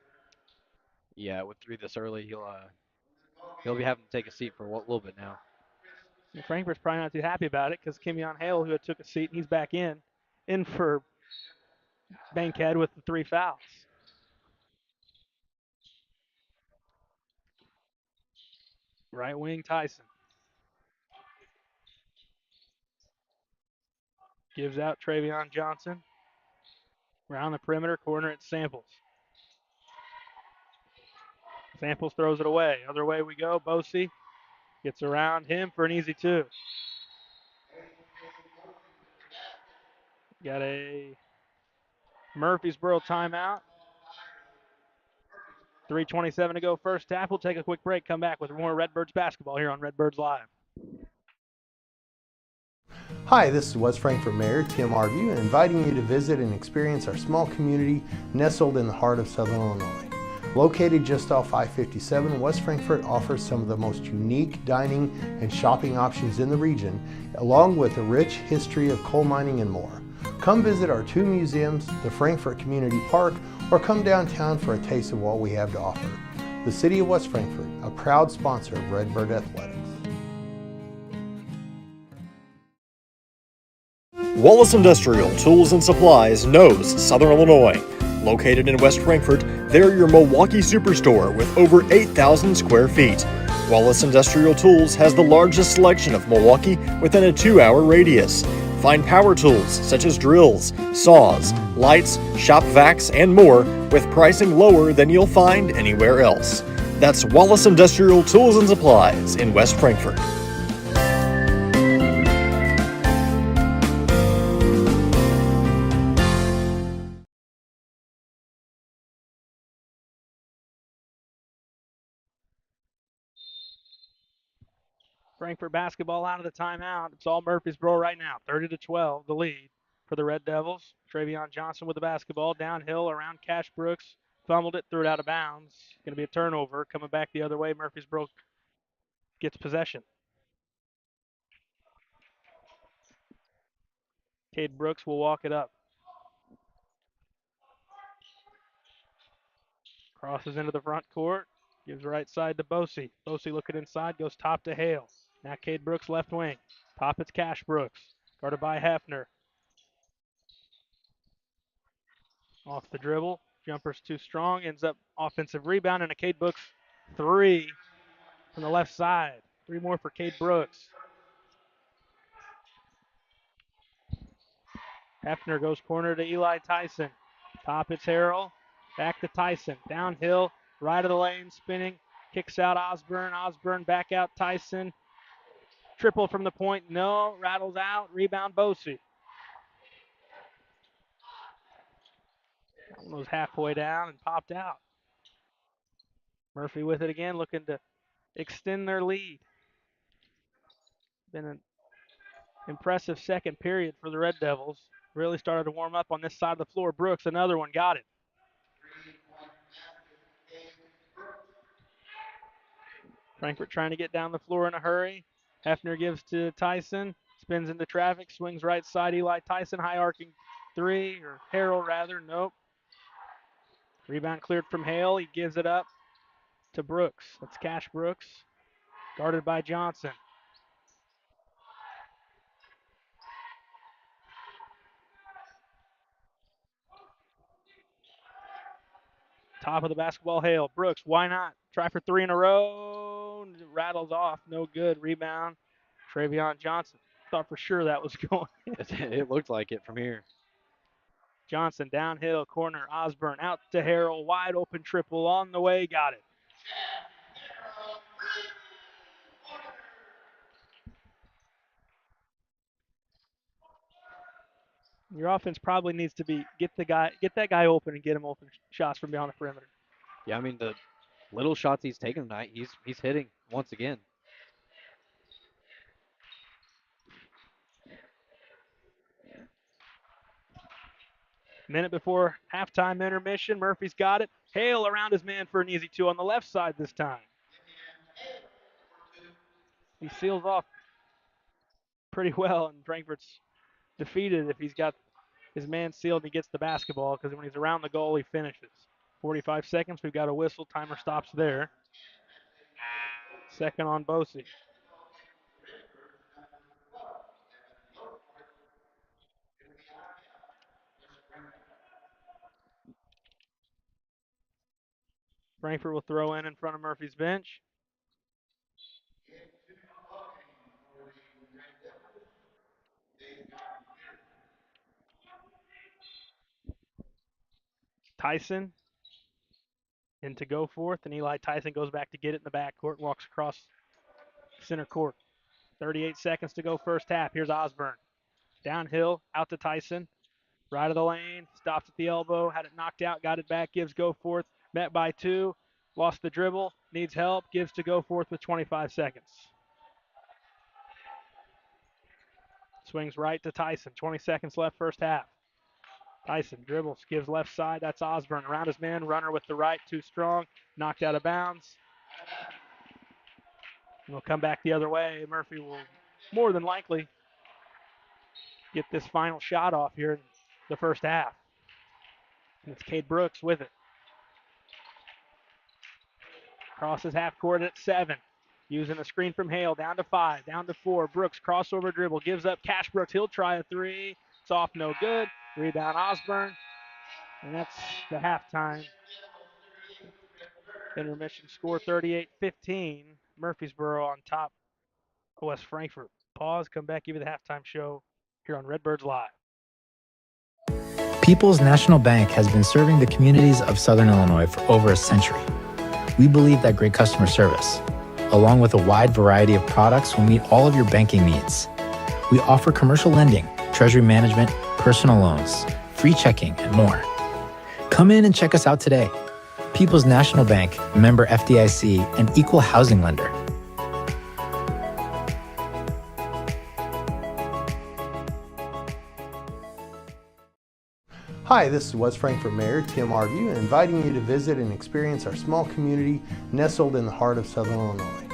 Yeah, with 3 this early, he'll be having to take a seat for a little bit now. And Frankfurt's probably not too happy about it because Kimyon Hale, who had took a seat, and he's back in for Bankhead with the 3 fouls. Right wing Tyson. Gives out Travion Johnson. Around the perimeter, corner at Samples. Samples throws it away. Other way we go. Bosey gets around him for an easy 2. Got a Murphysboro timeout. 3:27 to go first half. We'll take a quick break, come back with more Redbirds basketball here on Redbirds Live. Hi, this is West Frankfort Mayor Tim Arview, inviting you to visit and experience our small community nestled in the heart of Southern Illinois. Located just off I-57, West Frankfort offers some of the most unique dining and shopping options in the region, along with a rich history of coal mining and more. Come visit our 2 museums, the Frankfort Community Park, or come downtown for a taste of what we have to offer. The City of West Frankfort, a proud sponsor of Redbird Athletics. Wallace Industrial Tools and Supplies knows Southern Illinois. Located in West Frankfort, they're your Milwaukee superstore with over 8,000 square feet. Wallace Industrial Tools has the largest selection of Milwaukee within a 2-hour radius. Find power tools such as drills, saws, lights, shop vacs, and more with pricing lower than you'll find anywhere else. That's Wallace Industrial Tools and Supplies in West Frankfort. Frankfort basketball out of the timeout. It's all Murphysboro right now. 30-12, the lead for the Red Devils. Travion Johnson with the basketball. Downhill around Cash Brooks. Fumbled it, threw it out of bounds. Going to be a turnover. Coming back the other way, Murphysboro gets possession. Cade Brooks will walk it up. Crosses into the front court. Gives right side to Bosey. Bosey looking inside. Goes top to Hale. Now Cade Brooks left wing. Top it's Cash Brooks. Guarded by Hefner. Off the dribble. Jumper's too strong. Ends up offensive rebound and a Cade Brooks 3 from the left side. 3 more for Cade Brooks. Hefner goes corner to Eli Tyson. Top it's Harrell. Back to Tyson. Downhill. Right of the lane. Spinning. Kicks out Osborne. Osborne back out Tyson. Triple from the point. No. Rattles out. Rebound Bosey. That one was halfway down and popped out. Murphy with it again, looking to extend their lead. Been an impressive second period for the Red Devils. Really started to warm up on this side of the floor. Brooks, another one, got it. Frankfurt trying to get down the floor in a hurry. Hefner gives to Tyson, spins into traffic, swings right side. Eli Tyson, high arcing 3, or Harrell rather, nope. Rebound cleared from Hale. He gives it up to Brooks. That's Cash Brooks, guarded by Johnson. Top of the basketball, Hale. Brooks, why not? Try for 3 in a row. Rattles off, no good. Rebound, Travion Johnson. Thought for sure that was going. It looked like it from here. Johnson downhill, corner, Osborne out to Harrell. Wide open triple on the way, got it. Your offense probably needs to be get that guy open and get him open shots from beyond the perimeter. Yeah, I mean little shots he's taken tonight, he's hitting once again. Minute before halftime intermission, Murphy's got it. Hale around his man for an easy two on the left side this time. He seals off pretty well, and Frankfurt's defeated if he's got his man sealed and he gets the basketball, because when he's around the goal, he finishes. 45 seconds, we've got a whistle. Timer stops there. Second on Bosey. Frankfurt will throw in front of Murphy's bench. Tyson in to go forth, and Eli Tyson goes back to get it in the backcourt, walks across center court. 38 seconds to go first half. Here's Osborne. Downhill, out to Tyson. Right of the lane, stops at the elbow, had it knocked out, got it back, gives go forth, met by two, lost the dribble, needs help, gives to go forth with 25 seconds. Swings right to Tyson, 20 seconds left first half. Tyson dribbles, gives left side, that's Osborne. Around his man, runner with the right, too strong, knocked out of bounds. And we'll come back the other way. Murphy will more than likely get this final shot off here in the first half. And it's Cade Brooks with it. Crosses half court at 7. Using a screen from Hale, down to 5, down to 4. Brooks, crossover dribble, gives up Cash Brooks. He'll try a 3. It's off, no good. Rebound Osborne. And that's the halftime intermission score, 38-15. Murphysboro on top of West Frankfort. Pause, come back, give you the halftime show here on Redbirds Live. People's National Bank has been serving the communities of Southern Illinois for over a century. We believe that great customer service, along with a wide variety of products, will meet all of your banking needs. We offer commercial lending, treasury management, personal loans, free checking, and more. Come in and check us out today. People's National Bank, member FDIC, and equal housing lender. Hi, this is West Frankfort Mayor Tim Arview, inviting you to visit and experience our small community nestled in the heart of Southern Illinois.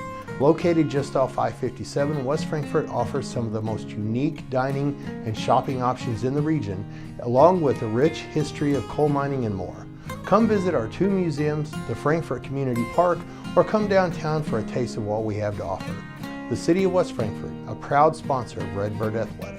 Located just off I-57, West Frankfort offers some of the most unique dining and shopping options in the region, along with a rich history of coal mining and more. Come visit our 2 museums, the Frankfort Community Park, or come downtown for a taste of what we have to offer. The City of West Frankfort, a proud sponsor of Redbird Athletics.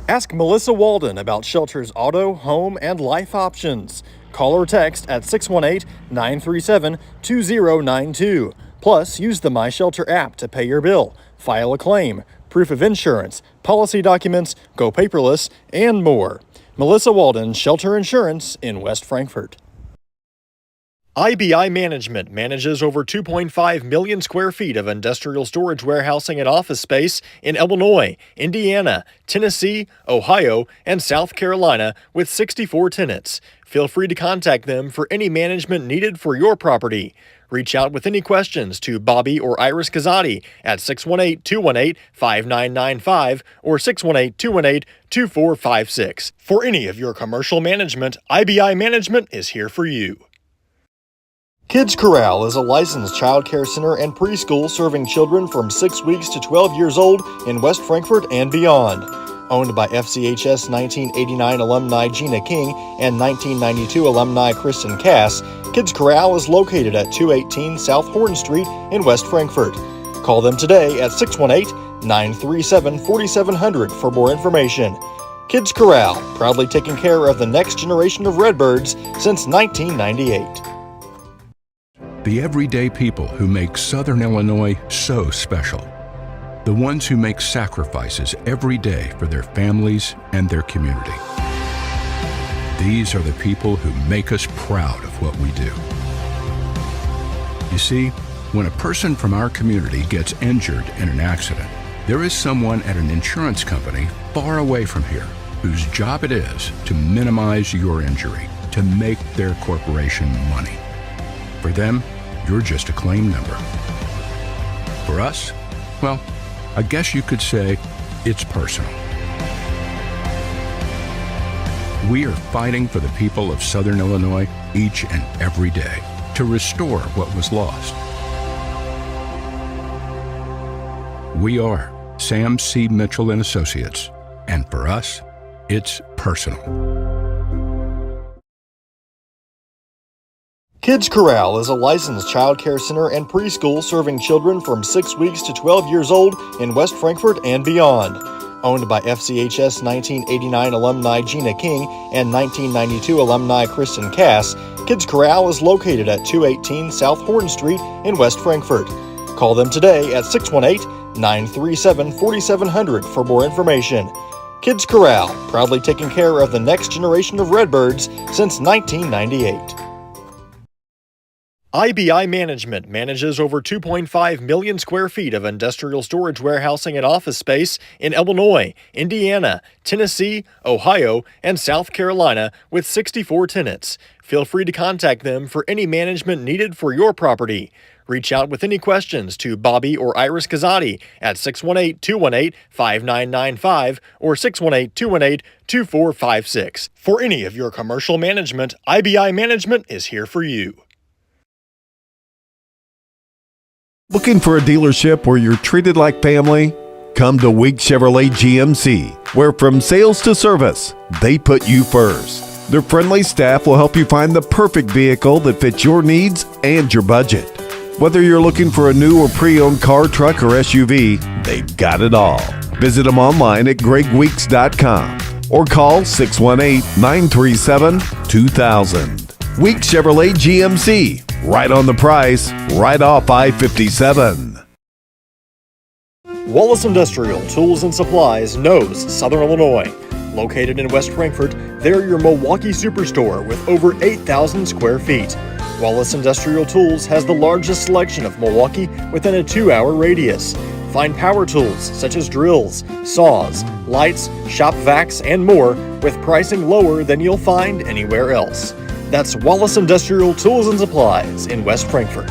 Ask Melissa Walden about Shelter's auto, home, and life options. Call or text at 618-937-2092. Plus, use the My Shelter app to pay your bill, file a claim, proof of insurance, policy documents, go paperless, and more. Melissa Walden, Shelter Insurance in West Frankfort. IBI Management manages over 2.5 million square feet of industrial storage warehousing and office space in Illinois, Indiana, Tennessee, Ohio, and South Carolina with 64 tenants. Feel free to contact them for any management needed for your property. Reach out with any questions to Bobby or Iris Kazadi at 618-218-5995 or 618-218-2456. For any of your commercial management, IBI Management is here for you. Kids Corral is a licensed child care center and preschool serving children from 6 weeks to 12 years old in West Frankfort and beyond. Owned by FCHS 1989 alumni Gina King and 1992 alumni Kristen Cass, Kids Corral is located at 218 South Horn Street in West Frankfort. Call them today at 618-937-4700 for more information. Kids Corral, proudly taking care of the next generation of Redbirds since 1998. The everyday people who make Southern Illinois so special. The ones who make sacrifices every day for their families and their community. These are the people who make us proud of what we do. You see, when a person from our community gets injured in an accident, there is someone at an insurance company far away from here whose job it is to minimize your injury. to make their corporation money. For them, you're just a claim number. For us, well, I guess you could say it's personal. We are fighting for the people of Southern Illinois each and every day to restore what was lost. We are Sam C. Mitchell and Associates, and for us, it's personal. Kids Corral is a licensed child care center and preschool serving children from 6 weeks to 12 years old in West Frankfort and beyond. Owned by FCHS 1989 alumni Gina King and 1992 alumni Kristen Cass, Kids Corral is located at 218 South Horn Street in West Frankfort. Call them today at 618-937-4700 for more information. Kids Corral, proudly taking care of the next generation of Redbirds since 1998. IBI Management manages over 2.5 million square feet of industrial storage warehousing and office space in Illinois, Indiana, Tennessee, Ohio, and South Carolina with 64 tenants. Feel free to contact them for any management needed for your property. Reach out with any questions to Bobby or Iris Kazadi at 618-218-5995 or 618-218-2456. For any of your commercial management, IBI Management is here for you. Looking for a dealership where you're treated like family? Come to Week Chevrolet GMC, where from sales to service, they put you first. Their friendly staff will help you find the perfect vehicle that fits your needs and your budget. Whether you're looking for a new or pre-owned car, truck, or SUV, they've got it all. Visit them online at gregweeks.com or call 618-937-2000. Week Chevrolet GMC, right on the price, right off I-57. Wallace Industrial Tools and Supplies knows Southern Illinois. Located in West Frankfort, they're your Milwaukee superstore with over 8,000 square feet. Wallace Industrial Tools has the largest selection of Milwaukee within a 2-hour radius. Find power tools such as drills, saws, lights, shop vacs, and more with pricing lower than you'll find anywhere else. That's Wallace Industrial Tools and Supplies in West Frankfort.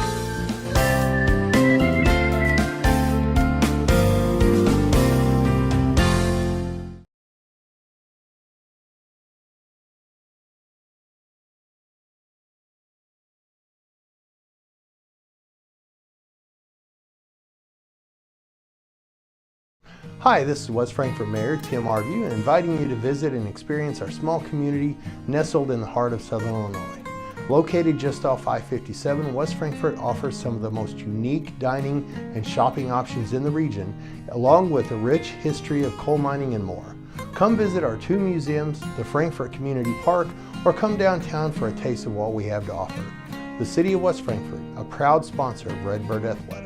Hi, this is West Frankfort Mayor Tim Arview, inviting you to visit and experience our small community nestled in the heart of Southern Illinois. Located just off I-57, West Frankfort offers some of the most unique dining and shopping options in the region, along with a rich history of coal mining and more. Come visit our 2 museums, the Frankfort Community Park, or come downtown for a taste of what we have to offer. The City of West Frankfort, a proud sponsor of Redbird Athletics.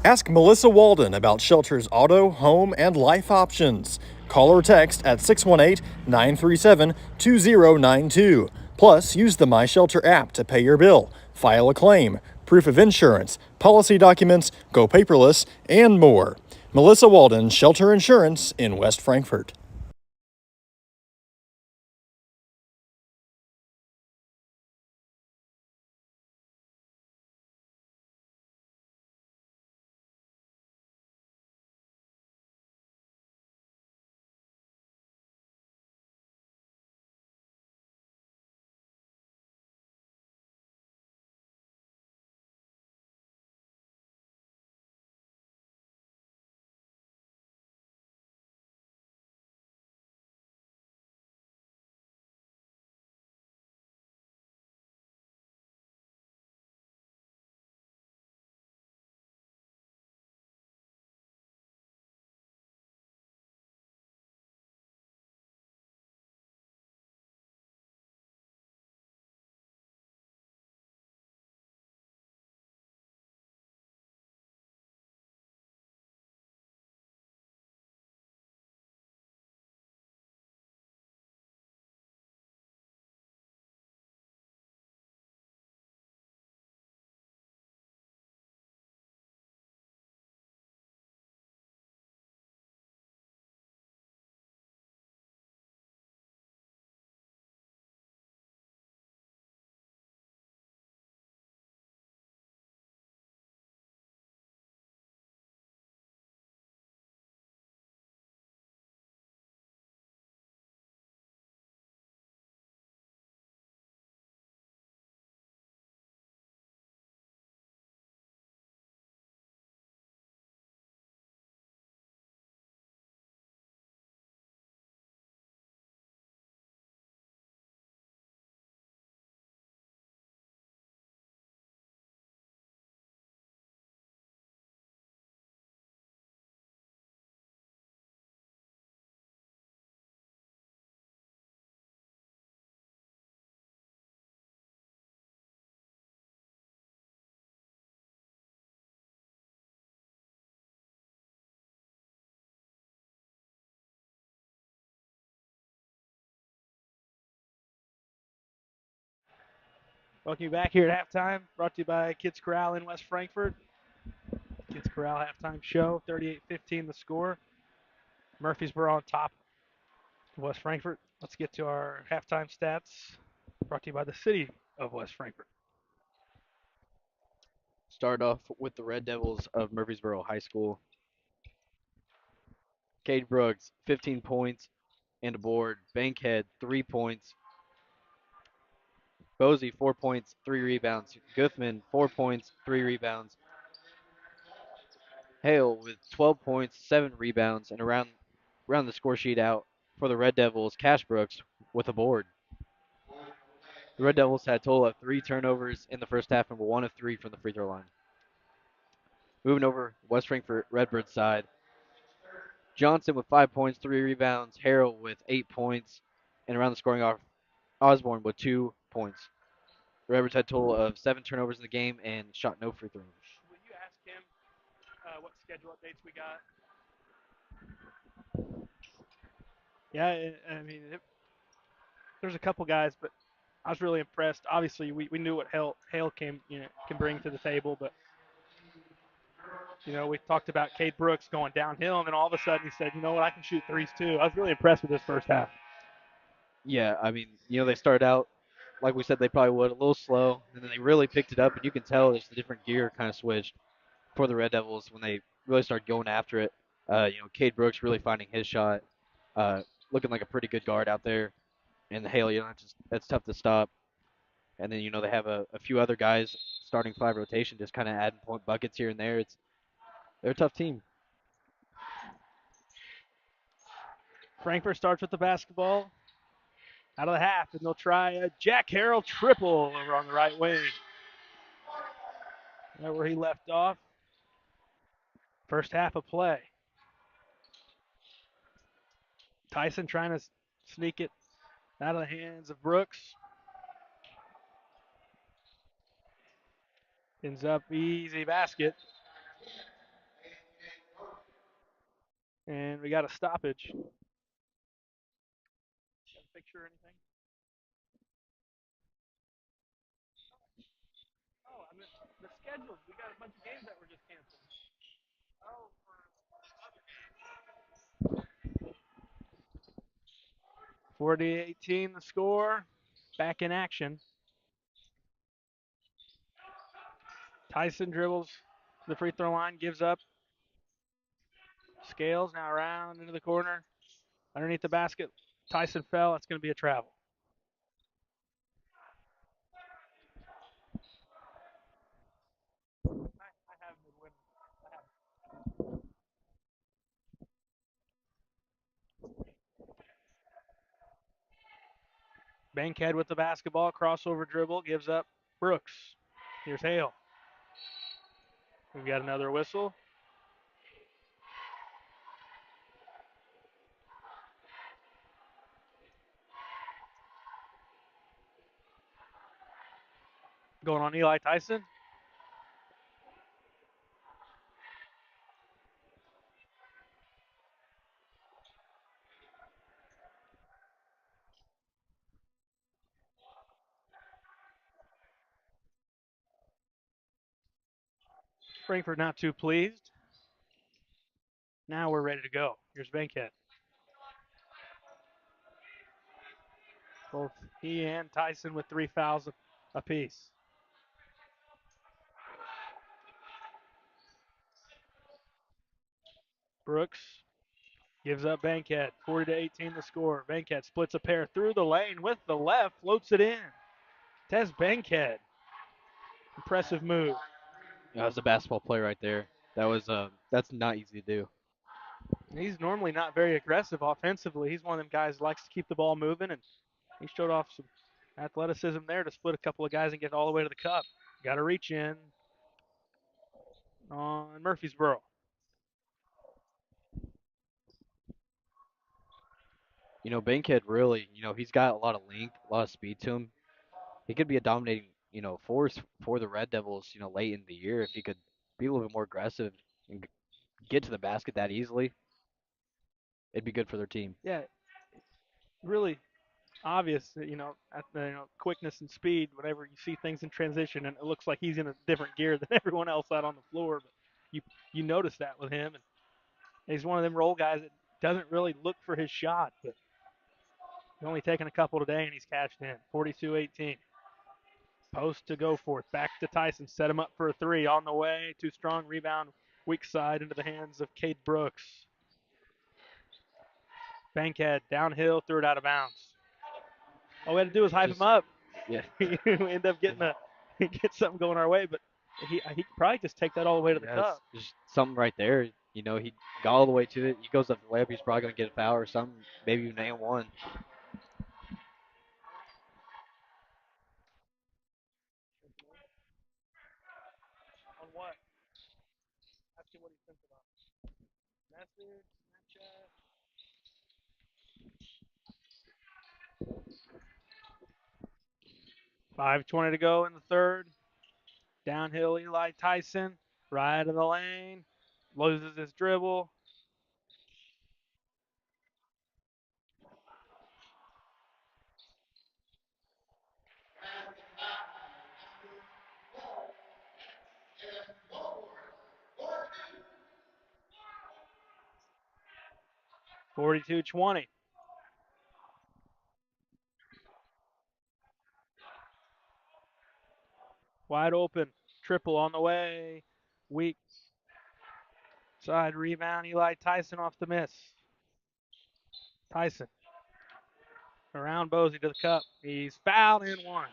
Ask Melissa Walden about Shelter's auto, home, and life options. Call or text at 618-937-2092. Plus, use the My Shelter app to pay your bill, file a claim, proof of insurance, policy documents, go paperless, and more. Melissa Walden, Shelter Insurance in West Frankfort. Welcome you back here at halftime. Brought to you by Kids Corral in West Frankfort. Kids Corral halftime show, 38-15 the score. Murphysboro on top of West Frankfort. Let's get to our halftime stats. Brought to you by the city of West Frankfort. Start off with the Red Devils of Murphysboro High School. Cade Brooks, 15 points and a board. Bankhead, 3 points. Bosey, 4 points, 3 rebounds. Guthman, 4 points, 3 rebounds. Hale with 12 points, 7 rebounds, and around the score sheet out for the Red Devils, Cash Brooks with a board. The Red Devils had a total of 3 turnovers in the first half and were 1 of 3 from the free throw line. Moving over West Frankfort Redbird side. Johnson with 5 points, 3 rebounds. Harrell with 8 points, and around the scoring off, Osborne with 2 points. The Redbirds had a total of 7 turnovers in the game and shot no free throws. Will you ask him what schedule updates we got? Yeah, I mean, there's a couple guys, but I was really impressed. Obviously, we knew what Hale can bring to the table, but we talked about Cade Brooks going downhill, and then all of a sudden he said, you know what, I can shoot threes too. I was really impressed with this first half. Yeah, I mean, they started out, like we said, they probably would, a little slow, and then they really picked it up, and you can tell there's the different gear kind of switched for the Red Devils when they really started going after it. Cade Brooks really finding his shot, looking like a pretty good guard out there, and the Hale, that's tough to stop. And then, they have a few other guys starting 5 rotation, just kind of adding point buckets here and there. They're a tough team. Frankfurt starts with the basketball out of the half, and they'll try a Jack Harrell triple over on the right wing. Right where he left off. First half of play. Tyson trying to sneak it out of the hands of Brooks. Ends up easy basket. And we got a stoppage. Got a picture or anything? Oh, I mean, the schedules. We got a bunch of games that were just canceled. Oh, for 40-18 the score. Back in action. Tyson dribbles the free throw line, gives up. Scales now around into the corner. Underneath the basket. Tyson fell. It's going to be a travel. Bankhead with the basketball. Crossover dribble. Gives up Brooks. Here's Hale. We've got another whistle. Going on Eli Tyson. Frankfurt not too pleased. Now we're ready to go. Here's Bankhead. Both he and Tyson with 3 fouls apiece. Brooks gives up Bankhead. 40-18 the score. Bankhead splits a pair through the lane with the left, floats it in. Tez Bankhead. Impressive move. That's a basketball play right there. That's not easy to do. He's normally not very aggressive offensively. He's one of them guys who likes to keep the ball moving, and he showed off some athleticism there to split a couple of guys and get all the way to the cup. Got to reach in on Murphysboro. Bankhead really, he's got a lot of length, a lot of speed to him. He could be a dominating, force for the Red Devils, late in the year if he could be a little bit more aggressive and get to the basket that easily. It'd be good for their team. Yeah, really obvious, at the quickness and speed whenever you see things in transition, and it looks like he's in a different gear than everyone else out on the floor. But you notice that with him, and he's one of them role guys that doesn't really look for his shot, but he's only taken a couple today, and he's cashed in. 42-18. Post to go forth. Back to Tyson. Set him up for a three. On the way. Too strong. Rebound. Weak side into the hands of Cade Brooks. Bankhead downhill. Threw it out of bounds. All we had to do was hype him up. Yeah. We end up getting get something going our way, but he could probably just take that all the way to the Yeah, cup. just something right there. He got all the way to it. He goes up the layup. He's probably going to get a foul or something, maybe even and one. On what? Ask him what he sent it on. Message, Snapchat. 5:20 to go in the third. Downhill Eli Tyson. Right of the lane. Loses his dribble. (42-20). Wide open. Triple on the way. Weak side rebound. Eli Tyson off the miss. Tyson. Around Bosey to the cup. He's fouled in one.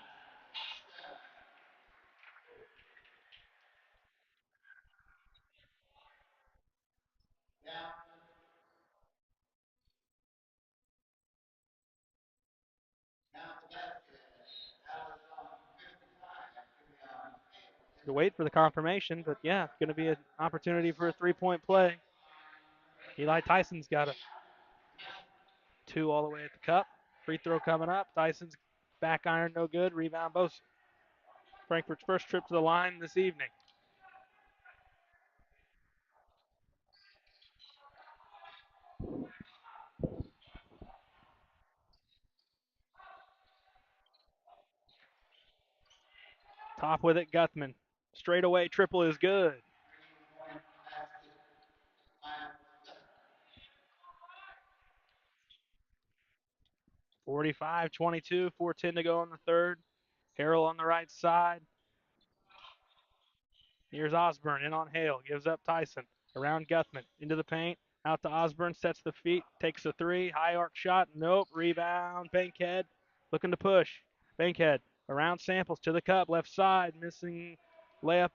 To wait for the confirmation, but yeah, going to be an opportunity for a three-point play. Eli Tyson's got a two all the way at the cup. Free throw coming up. Tyson's back iron, no good. Rebound, Bosey. Frankfurt's first trip to the line this evening. Top with it, Guthman. Straight away, triple is good. (45-22), 4:10 to go in the third. Harrell on the right side. Here's Osborne in on Hale. Gives up Tyson. Around Guthman. Into the paint. Out to Osborne. Sets the feet. Takes a three. High arc shot. Nope. Rebound. Bankhead. Looking to push. Bankhead. Around Samples to the cup. Left side. Missing layup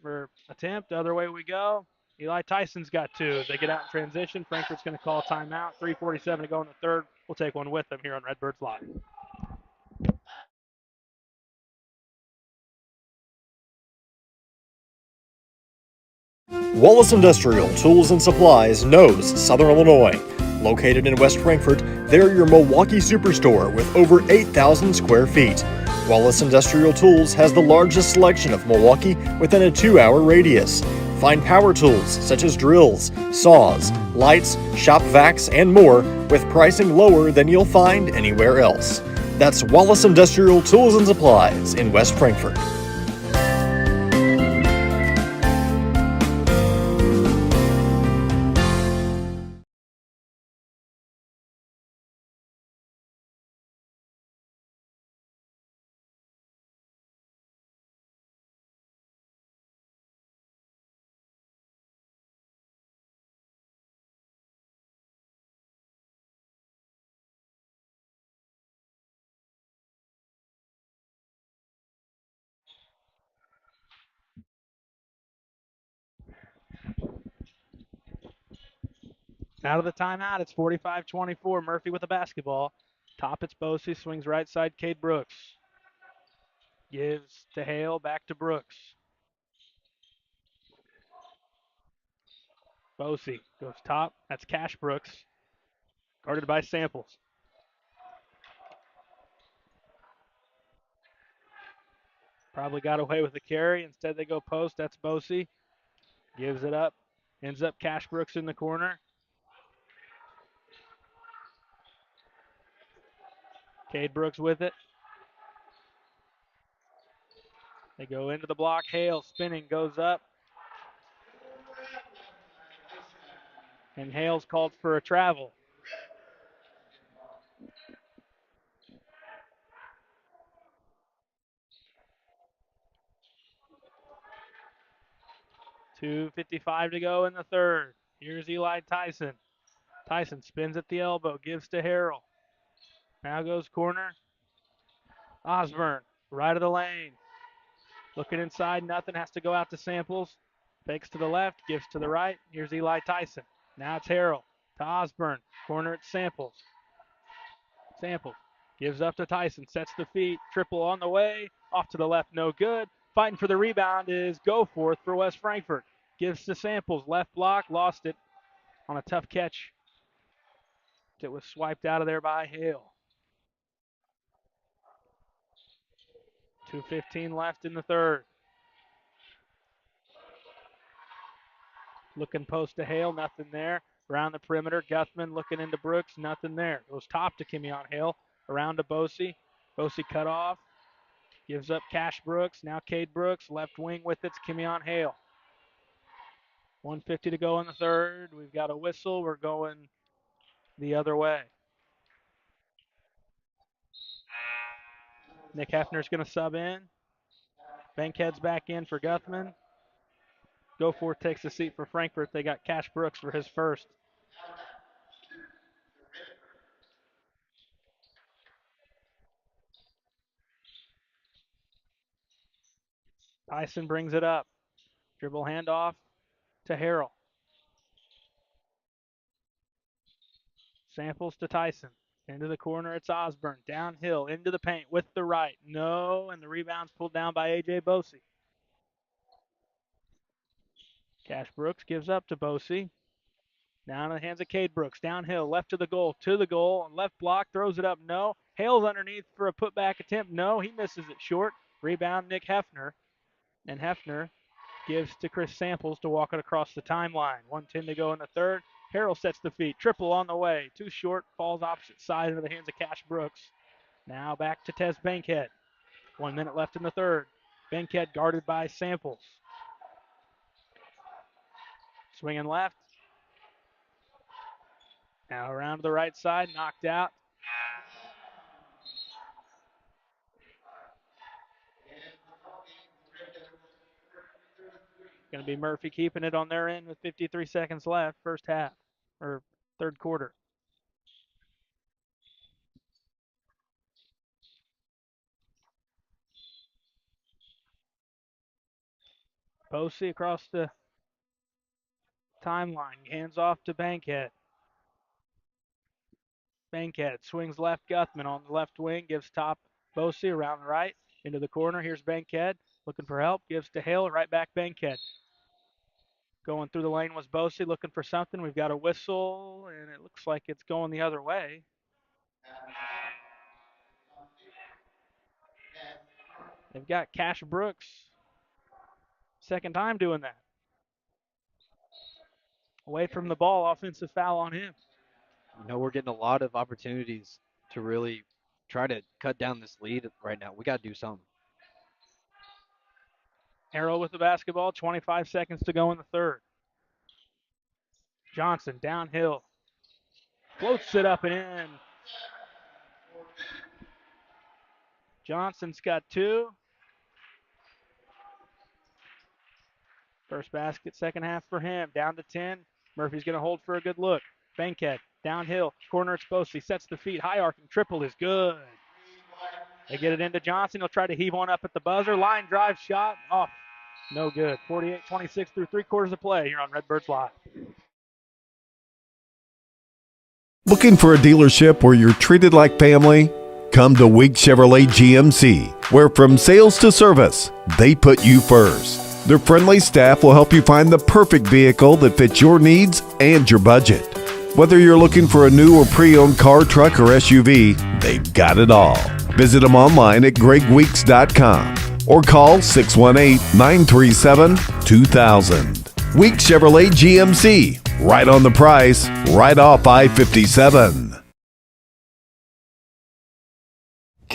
or attempt. Other way we go. Eli Tyson's got two. As they get out in transition, Frankfurt's going to call timeout. 3:47 to go in the third. We'll take one with them here on Redbirds Live. Wallace Industrial Tools and Supplies knows Southern Illinois. Located in West Frankfort, they're your Milwaukee superstore with over 8,000 square feet. Wallace Industrial Tools has the largest selection of Milwaukee within a 2-hour radius. Find power tools such as drills, saws, lights, shop vacs, and more with pricing lower than you'll find anywhere else. That's Wallace Industrial Tools and Supplies in West Frankfort. Out of the timeout, it's 45-24. Murphy with the basketball. Top it's Bosey, swings right side, Cade Brooks. Gives to Hale, back to Brooks. Bosey goes top. That's Cash Brooks. Guarded by Samples. Probably got away with the carry. Instead, they go post. That's Bosey. Gives it up. Ends up Cash Brooks in the corner. Cade Brooks with it. They go into the block. Hale spinning, goes up. And Hale's called for a travel. .255 to go in the third. Here's Eli Tyson. Tyson spins at the elbow, gives to Harrell. Now goes corner. Osborne, right of the lane. Looking inside, nothing. Has to go out to Samples. Fakes to the left, gives to the right. Here's Eli Tyson. Now it's Harrell to Osborne. Corner at Samples. Samples gives up to Tyson. Sets the feet. Triple on the way. Off to the left, no good. Fighting for the rebound is Goforth for West Frankfort. Gives to Samples. Left block, lost it on a tough catch. It was swiped out of there by Hale. 2:15 left in the third. Looking post to Hale, nothing there. Around the perimeter, Guthman looking into Brooks, nothing there. Goes top to Kimion Hale. Around to Bosey. Bosey cut off. Gives up Cash Brooks. Now Cade Brooks. Left wing with it's Kimion Hale. 1:50 to go in the third. We've got a whistle. We're going the other way. Nick Hefner's going to sub in. Bankhead's back in for Guthman. Goforth takes a seat for Frankfurt. They got Cash Brooks for his first. Tyson brings it up. Dribble handoff to Harrell. Samples to Tyson. Into the corner, it's Osborne. Downhill, into the paint with the right. No, and the rebound's pulled down by A.J. Bosey. Cash Brooks gives up to Bosey. Now in the hands of Cade Brooks. Downhill, left to the goal, left block, throws it up, no. Hale's underneath for a putback attempt, no. He misses it short. Rebound, Nick Hefner. And Hefner gives to Chris Samples to walk it across the timeline. 1:10 to go in the third. Harrell sets the feet. Triple on the way. Too short. Falls opposite side into the hands of Cash Brooks. Now back to Tez Bankhead. 1 minute left in the third. Bankhead guarded by Samples. Swinging left. Now around to the right side. Knocked out. Going to be Murphy keeping it on their end with 53 seconds left. First half. Or third quarter. Bosey across the timeline. Hands off to Bankhead. Bankhead swings left. Guthman on the left wing. Gives top Bosey around the right. Into the corner. Here's Bankhead. Looking for help. Gives to Hale. Right back Bankhead. Going through the lane was Bosey looking for something. We've got a whistle, and it looks like it's going the other way. They've got Cash Brooks. Second time doing that. Away from the ball, offensive foul on him. You know, we're getting a lot of opportunities to really try to cut down this lead right now. We got to do something. Harrell with the basketball, 25 seconds to go in the third. Johnson downhill. Floats it up and in. Johnson's got two. First basket, second half for him. Down to 10. Murphy's going to hold for a good look. Bankhead, downhill. Corner it's Bosey. Sets the feet. High arcing triple is good. They get it into Johnson. He'll try to heave one up at the buzzer. Line drive shot off. No good. 48-26 through 3 quarters of play here on Redbirds Live. Looking for a dealership where you're treated like family? Come to Week Chevrolet GMC, where from sales to service, they put you first. Their friendly staff will help you find the perfect vehicle that fits your needs and your budget. Whether you're looking for a new or pre-owned car, truck, or SUV, they've got it all. Visit them online at gregweeks.com or call 618-937-2000. Week Chevrolet GMC, right on the price, right off I-57.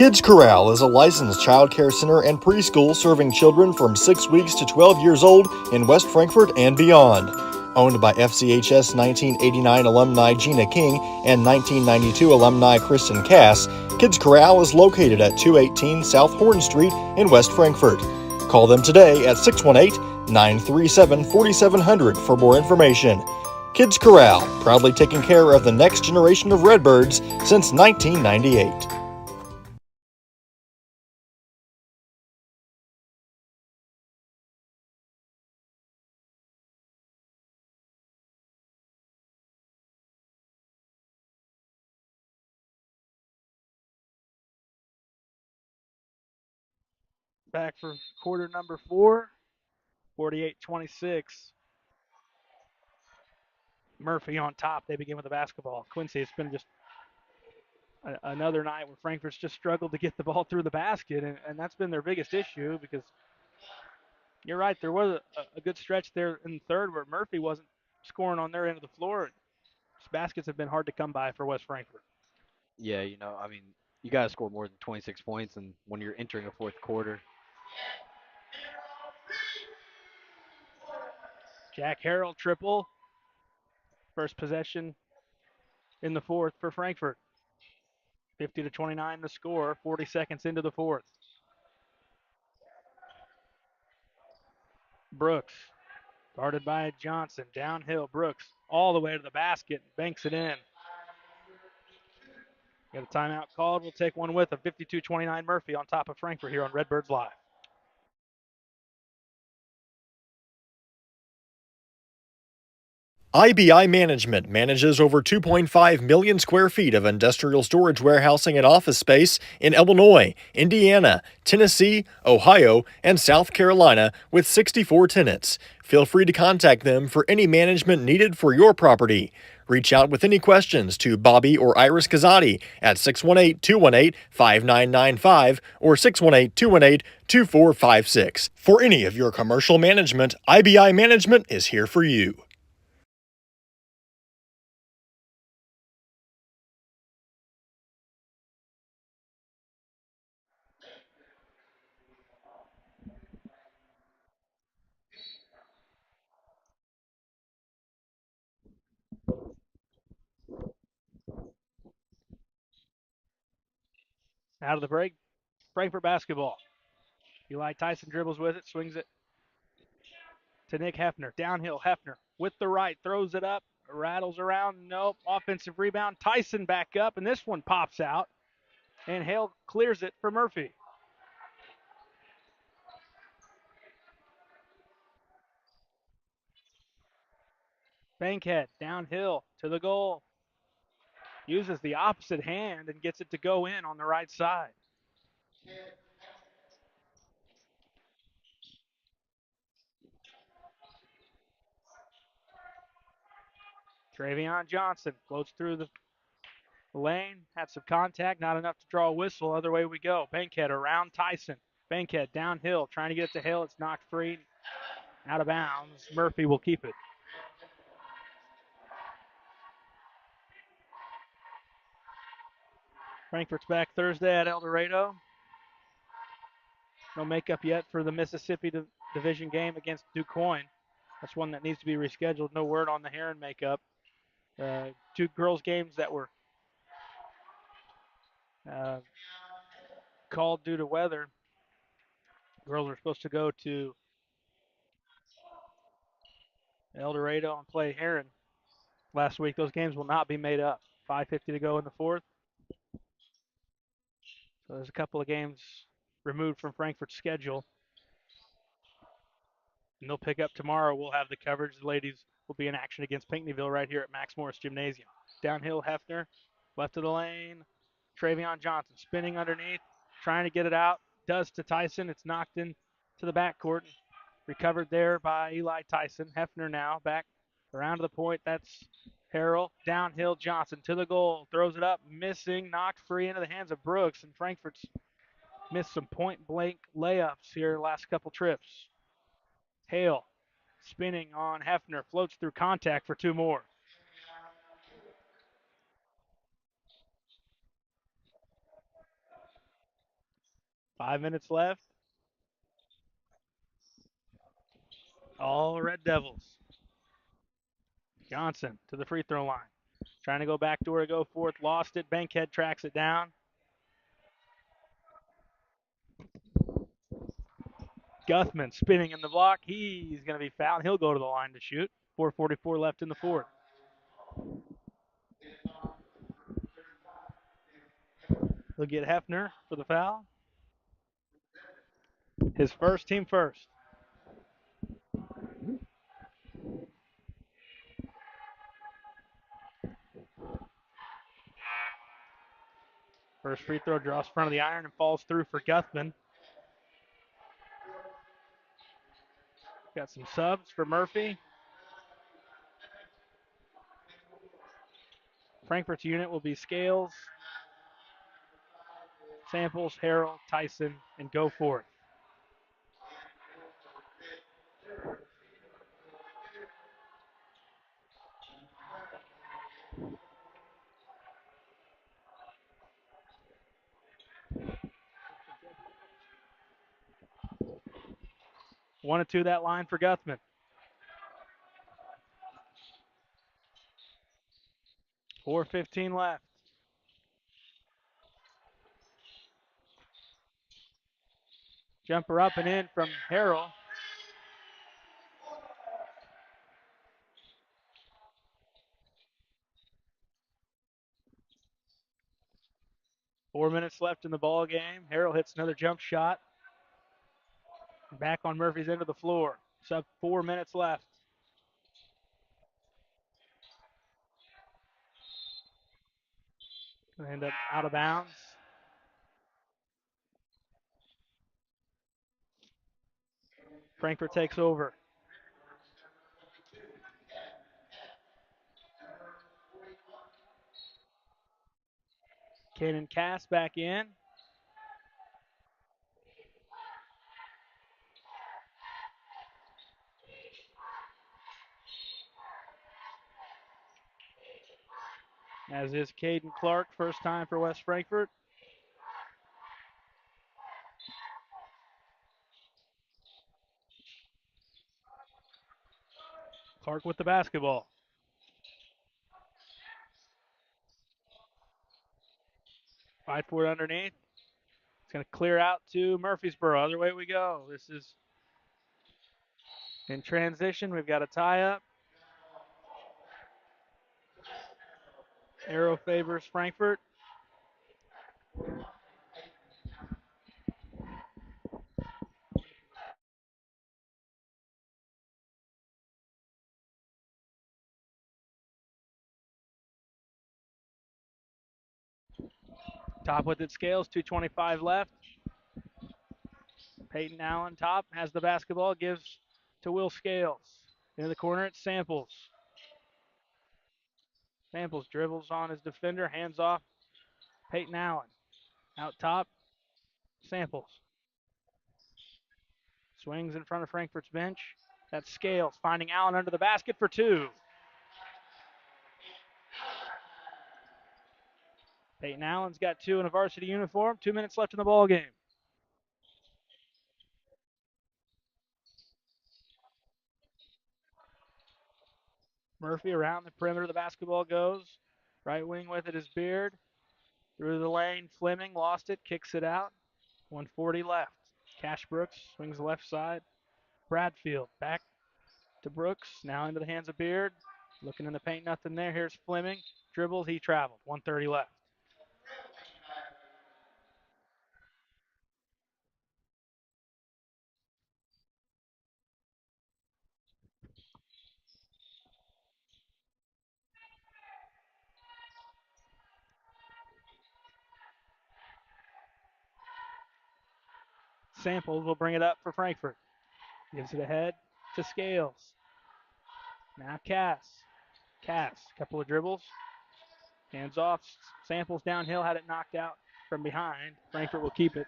Kids Corral is a licensed child care center and preschool serving children from 6 weeks to 12 years old in West Frankfort and beyond. Owned by FCHS 1989 alumni Gina King and 1992 alumni Kristen Cass, Kids Corral is located at 218 South Horn Street in West Frankfort. Call them today at 618-937-4700 for more information. Kids Corral, proudly taking care of the next generation of Redbirds since 1998. Back for quarter number 4, 48-26. Murphy on top. They begin with the basketball. Quincy, it's been just another night where Frankfurt's just struggled to get the ball through the basket, and that's been their biggest issue because you're right, there was a good stretch there in the third where Murphy wasn't scoring on their end of the floor. Baskets have been hard to come by for West Frankfort. Yeah, I mean, you got to score more than 26 points, and when you're entering a fourth quarter. Jack Harrell triple. First possession in the fourth for Frankfort. 50-29 the score, 40 seconds into the fourth. Brooks, guarded by Johnson. Downhill, Brooks all the way to the basket, banks it in. Got a timeout called. We'll take one with a 52-29 Murphy on top of Frankfort here on Redbirds Live. IBI Management manages over 2.5 million square feet of industrial storage warehousing and office space in Illinois, Indiana, Tennessee, Ohio, and South Carolina with 64 tenants. Feel free to contact them for any management needed for your property. Reach out with any questions to Bobby or Iris Kazadi at 618-218-5995 or 618-218-2456. For any of your commercial management, IBI Management is here for you. Out of the break, Frankfort basketball. Eli Tyson dribbles with it, swings it to Nick Hefner. Downhill, Hefner with the right, throws it up, rattles around. Nope. Offensive rebound. Tyson back up, and this one pops out. And Hale clears it for Murphy. Bankhead downhill to the goal. Uses the opposite hand and gets it to go in on the right side. Travion Johnson floats through the lane, had some contact, not enough to draw a whistle. Other way we go. Bankhead around Tyson. Bankhead downhill, trying to get it to Hale. It's knocked free, out of bounds. Murphy will keep it. Frankfort's back Thursday at El Dorado. No makeup yet for the Mississippi Division game against DuQuoin. That's one that needs to be rescheduled. No word on the Heron makeup. Two girls' games that were called due to weather. Girls are supposed to go to El Dorado and play Heron last week. Those games will not be made up. 5:50 to go in the fourth. So there's a couple of games removed from Frankfort's schedule. And they'll pick up tomorrow. We'll have the coverage. The ladies will be in action against Pinckneyville right here at Max Morris Gymnasium. Downhill, Hefner, left of the lane. Travion Johnson spinning underneath, trying to get it out. Does to Tyson. It's knocked in to the backcourt. Recovered there by Eli Tyson. Hefner now back around to the point. That's Harrell. Downhill, Johnson to the goal. Throws it up, missing, knocked free into the hands of Brooks. And Frankfort's missed some point-blank layups here last couple trips. Hale spinning on Hefner, floats through contact for two more. 5 minutes left. All Red Devils. Johnson to the free throw line. Trying to go backdoor to go forth. Lost it. Bankhead tracks it down. Guthman spinning in the block. He's going to be fouled. He'll go to the line to shoot. 4:44 left in the fourth. He'll get Hefner for the foul. His first, team first. First free throw draws front of the iron and falls through for Guthman. Got some subs for Murphy. Frankfurt's unit will be Scales, Samples, Harrell, Tyson, and Go Forth. One and two that line for Guthman. 4:15 left. Jumper up and in from Harrell. Four minutes left in the ball game. Harrell hits another jump shot. Back on Murphy's end of the floor. Sub 4 minutes left. Gonna end up out of bounds. Frankfurt takes over. Caden Cass back in. As is Caden Clark, first time for West Frankfurt. Clark with the basketball. Fight for it underneath. It's going to clear out to Murphysboro. Other way we go. This is in transition. We've got a tie-up. Arrow favors Frankfurt. Top with it, Scales. 2:25 left. Peyton Allen top has the basketball. Gives to Will Scales. Into the corner, it's Samples. Samples dribbles on his defender. Hands off. Peyton Allen. Out top. Samples. Swings in front of Frankfurt's bench. That's Scales finding Allen under the basket for two. Peyton Allen's got two in a varsity uniform. 2 minutes left in the ball game. Murphy around the perimeter of the basketball goes. Right wing with it is Beard. Through the lane, Fleming lost it, kicks it out. 1:40 left. Cash Brooks swings the left side. Bradfield back to Brooks. Now into the hands of Beard. Looking in the paint, nothing there. Here's Fleming. Dribbles, he traveled. 1:30 left. Samples will bring it up for Frankfurt. Gives it ahead to Scales. Now Cass. Cass, couple of dribbles. Hands off. Samples downhill, had it knocked out from behind. Frankfurt will keep it.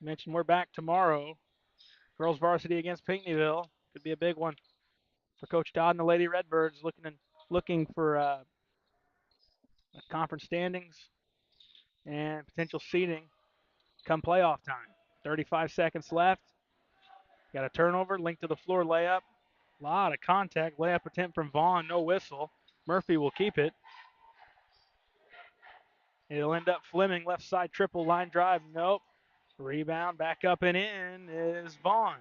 Mentioned we're back tomorrow. Girls varsity against Pinckneyville. Could be a big one for Coach Dodd and the Lady Redbirds looking for conference standings and potential seeding come playoff time. 35 seconds left. Got a turnover, link to the floor layup. A lot of contact. Layup attempt from Vaughn, no whistle. Murphy will keep it. It'll end up Fleming, left side triple line drive. Nope. Rebound back up and in is Vaughn.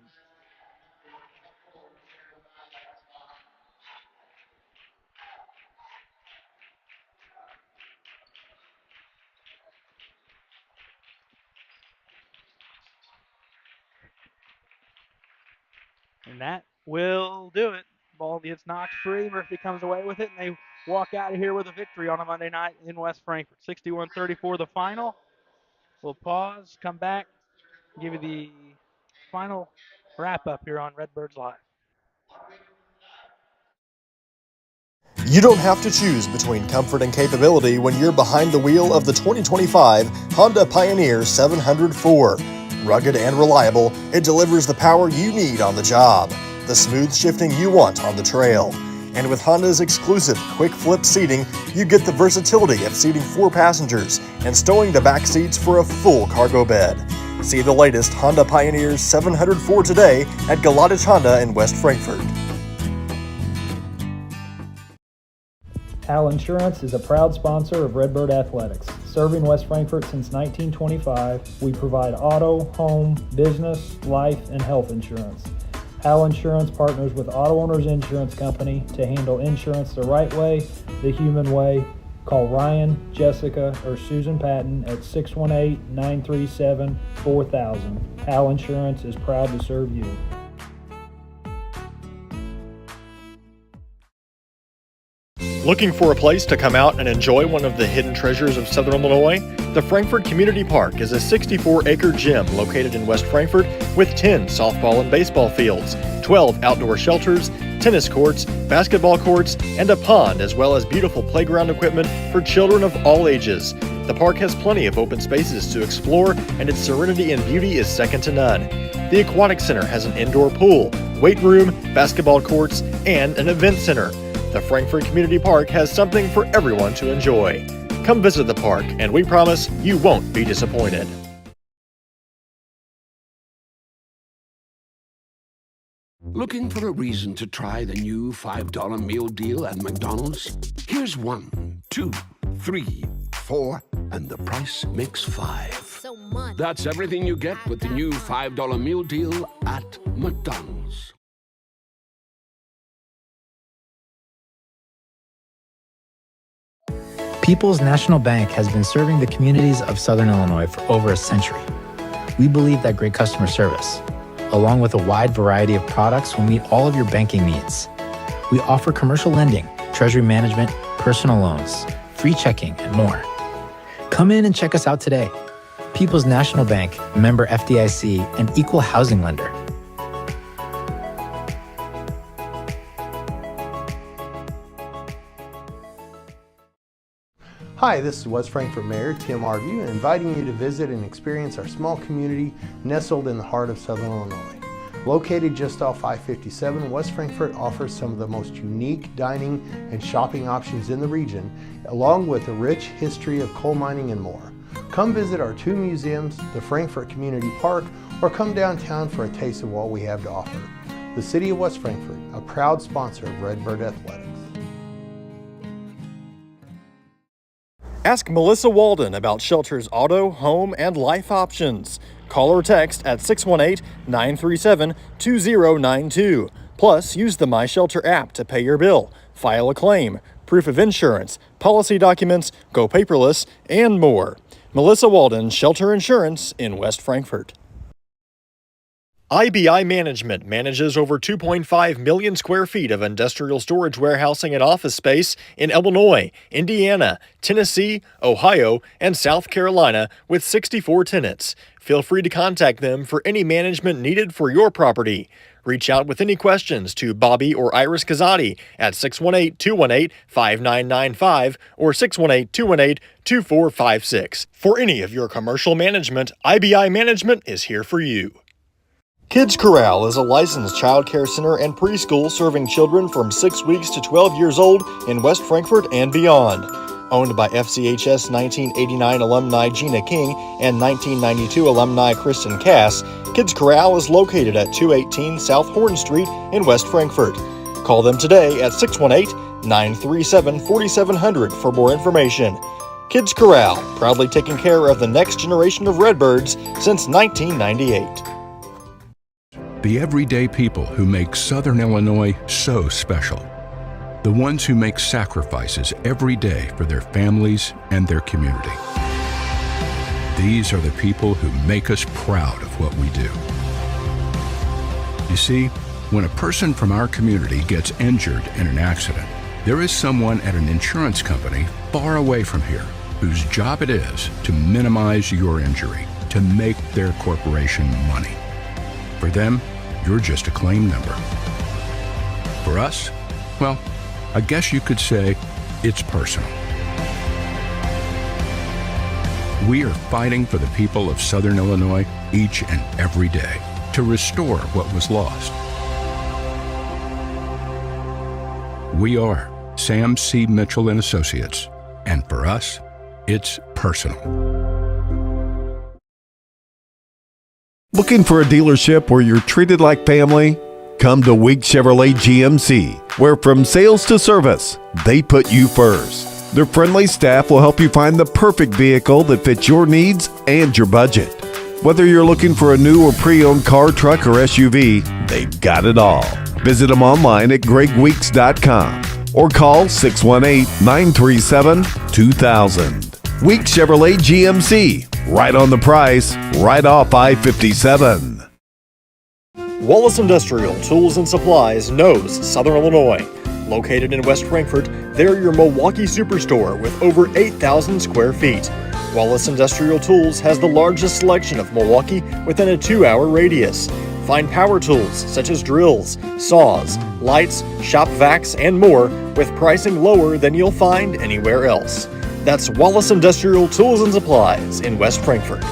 And that will do it. Ball gets knocked free. Murphy comes away with it, and they walk out of here with a victory on a Monday night in West Frankfort. 61-34 the final. We'll pause, come back, give you the final wrap-up here on Redbirds Live. You don't have to choose between comfort and capability when you're behind the wheel of the 2025 Honda Pioneer 704. Rugged and reliable, it delivers the power you need on the job, the smooth shifting you want on the trail. And with Honda's exclusive quick flip seating, you get the versatility of seating 4 passengers and stowing the back seats for a full cargo bed. See the latest Honda Pioneer 704 today at Galatich Honda in West Frankfort. Hal Insurance is a proud sponsor of Redbird Athletics. Serving West Frankfort since 1925, we provide auto, home, business, life, and health insurance. Hal Insurance partners with Auto Owners Insurance Company to handle insurance the right way, the human way. Call Ryan, Jessica, or Susan Patton at 618-937-4000. Hal Insurance is proud to serve you. Looking for a place to come out and enjoy one of the hidden treasures of Southern Illinois? The Frankfort Community Park is a 64-acre gym located in West Frankfort with 10 softball and baseball fields, 12 outdoor shelters, tennis courts, basketball courts, and a pond, as well as beautiful playground equipment for children of all ages. The park has plenty of open spaces to explore, and its serenity and beauty is second to none. The Aquatic Center has an indoor pool, weight room, basketball courts, and an event center. The Frankfort Community Park has something for everyone to enjoy. Come visit the park, and we promise you won't be disappointed. Looking for a reason to try the new $5 meal deal at McDonald's? Here's 1, 2, 3, 4, and the price makes 5. So much. That's everything you get with the new $5 meal deal at McDonald's. People's National Bank has been serving the communities of Southern Illinois for over a century. We believe that great customer service, along with a wide variety of products, will meet all of your banking needs. We offer commercial lending, treasury management, personal loans, free checking, and more. Come in and check us out today. People's National Bank, member FDIC, and equal housing lender. Hi, this is West Frankfort Mayor Tim Arview, inviting you to visit and experience our small community nestled in the heart of Southern Illinois. Located just off I-57, West Frankfort offers some of the most unique dining and shopping options in the region, along with a rich history of coal mining and more. Come visit our 2 museums, the Frankfort Community Park, or come downtown for a taste of what we have to offer. The City of West Frankfort, a proud sponsor of Redbird Athletics. Ask Melissa Walden about Shelter's auto, home, and life options. Call or text at 618-937-2092. Plus, use the My Shelter app to pay your bill, file a claim, proof of insurance, policy documents, go paperless, and more. Melissa Walden, Shelter Insurance in West Frankfort. IBI Management manages over 2.5 million square feet of industrial storage warehousing and office space in Illinois, Indiana, Tennessee, Ohio, and South Carolina with 64 tenants. Feel free to contact them for any management needed for your property. Reach out with any questions to Bobby or Iris Kazadi at 618-218-5995 or 618-218-2456. For any of your commercial management, IBI Management is here for you. Kids Corral is a licensed child care center and preschool serving children from 6 weeks to 12 years old in West Frankfort and beyond. Owned by FCHS 1989 alumni Gina King and 1992 alumni Kristen Cass, Kids Corral is located at 218 South Horn Street in West Frankfort. Call them today at 618-937-4700 for more information. Kids Corral, proudly taking care of the next generation of Redbirds since 1998. The everyday people who make Southern Illinois so special. The ones who make sacrifices every day for their families and their community. These are the people who make us proud of what we do. You see, when a person from our community gets injured in an accident, there is someone at an insurance company far away from here whose job it is to minimize your injury, to make their corporation money. For them, you're just a claim number. For us, well, I guess you could say it's personal. We are fighting for the people of Southern Illinois each and every day to restore what was lost. We are Sam C. Mitchell and Associates, and for us, it's personal. Looking for a dealership where you're treated like family? Come to Week Chevrolet GMC, where from sales to service, they put you first. Their friendly staff will help you find the perfect vehicle that fits your needs and your budget. Whether you're looking for a new or pre-owned car, truck, or SUV, they've got it all. Visit them online at gregweeks.com or call 618-937-2000. Week Chevrolet GMC, right on the price, right off I-57. Wallace Industrial Tools and Supplies knows Southern Illinois. Located in West Frankfort, they're your Milwaukee superstore with over 8,000 square feet. Wallace Industrial Tools has the largest selection of Milwaukee within a 2-hour radius. Find power tools such as drills, saws, lights, shop vacs, and more with pricing lower than you'll find anywhere else. That's Wallace Industrial Tools and Supplies in West Frankfort.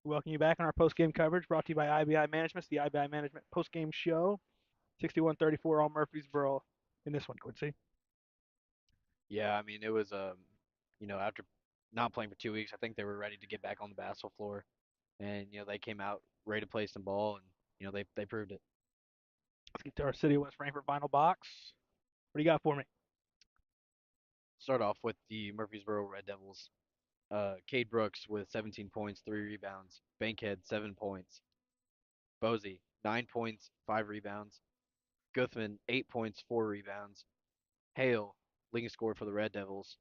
Welcome you back on our post-game coverage brought to you by IBI Management. It's the IBI Management post-game show. 61-34 all Murphysboro in this one, Quincy. Yeah, I mean, it was, after not playing for 2 weeks, I think they were ready to get back on the basketball floor. And, they came out ready to play some ball, and, they proved it. Let's get to our City of West Frankfort vinyl box. What do you got for me? Start off with the Murphysboro Red Devils. Cade Brooks with 17 points, 3 rebounds. Bankhead, 7 points. Posey, 9 points, 5 rebounds. Guthman, 8 points, 4 rebounds. Hale, leading scorer for the Red Devils,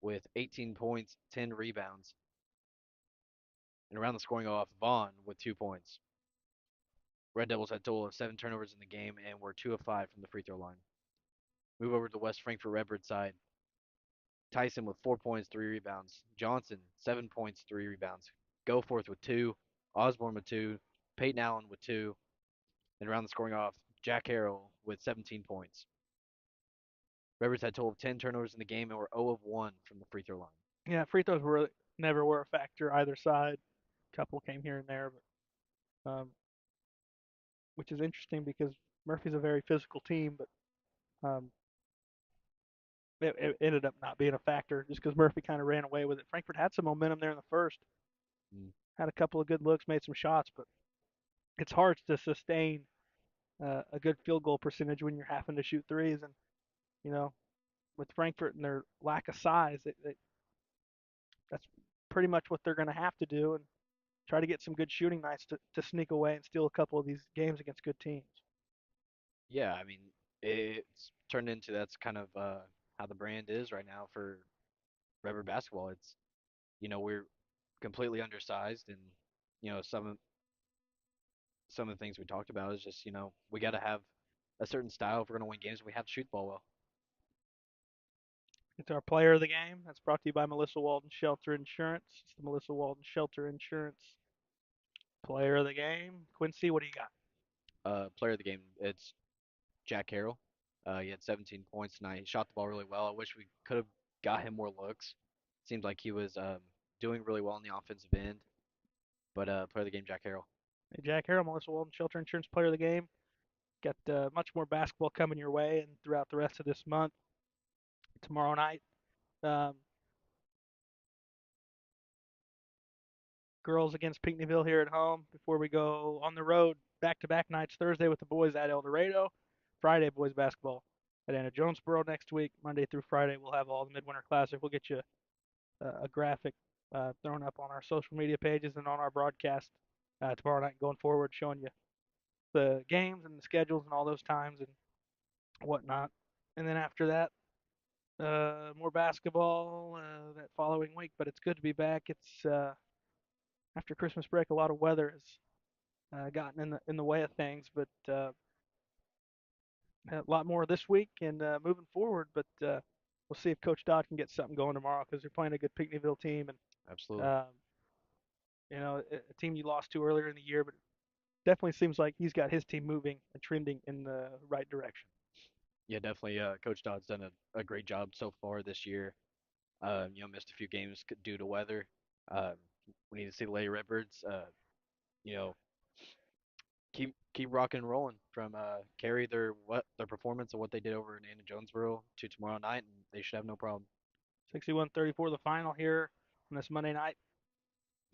with 18 points, 10 rebounds. And around the scoring off, Vaughn with 2 points. Red Devils had a total of 7 turnovers in the game and were 2 of 5 from the free throw line. Move over to the West Frankfort Redbird side. Tyson with 4 points, 3 rebounds. Johnson, 7 points, 3 rebounds. Goforth with 2. Osborne with 2. Peyton Allen with 2. And around the scoring off, Jack Harrell with 17 points. Redbirds had a total of 10 turnovers in the game and were 0 of 1 from the free throw line. Yeah, free throws never were a factor either side. A couple came here and there, but which is interesting because Murphy's a very physical team, but it ended up not being a factor just because Murphy kind of ran away with it. Frankfurt had some momentum there in the first, had a couple of good looks, made some shots, but it's hard to sustain a good field goal percentage when you're having to shoot threes. And, with Frankfurt and their lack of size, that's pretty much what they're going to have to do and try to get some good shooting nights to sneak away and steal a couple of these games against good teams. Yeah, I mean, it's turned into that's kind of how the brand is right now for Redbird basketball. It's, we're completely undersized, and some of the things we talked about is just we got to have a certain style if we're going to win games. We have to shoot the ball well. It's our player of the game. That's brought to you by Melissa Walden Shelter Insurance. It's the Melissa Walden Shelter Insurance player of the game. Quincy, what do you got? Player of the game, it's Jack Harrell. He had 17 points tonight. He shot the ball really well. I wish we could have got him more looks. Seemed like he was doing really well on the offensive end. But player of the game, Jack Harrell. Hey, Jack Harrell, Melissa Walden, Shelter Insurance Player of the Game. Got much more basketball coming your way and throughout the rest of this month. Tomorrow night, um, girls against Pinckneyville here at home before we go on the road back-to-back nights. Thursday with the boys at El Dorado, Friday boys basketball at Anna Jonesboro next week. Monday through Friday we'll have all the Midwinter Classic. We'll get you a graphic thrown up on our social media pages and on our broadcast tomorrow night going forward, showing you the games and the schedules and all those times and whatnot. And then after that, more basketball that following week. But it's good to be back. It's after Christmas break, a lot of weather has gotten in the way of things, but a lot more this week and moving forward. But we'll see if Coach Dodd can get something going tomorrow because they're playing a good Pinckneyville team and Absolutely. a team you lost to earlier in the year, but definitely seems like he's got his team moving and trending in the right direction. Yeah, definitely. Coach Dodd's done a great job so far this year. Missed a few games due to weather. Um, we need to see the Lady Redbirds. You know, keep rocking and rolling from carry their performance of what they did over in Anna Jonesboro to tomorrow night, and they should have no problem. 61-34 the final here on this Monday night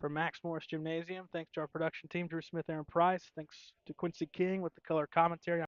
from Max Morris Gymnasium. Thanks to our production team, Drew Smith, Aaron Price. Thanks to Quincy King with the color commentary.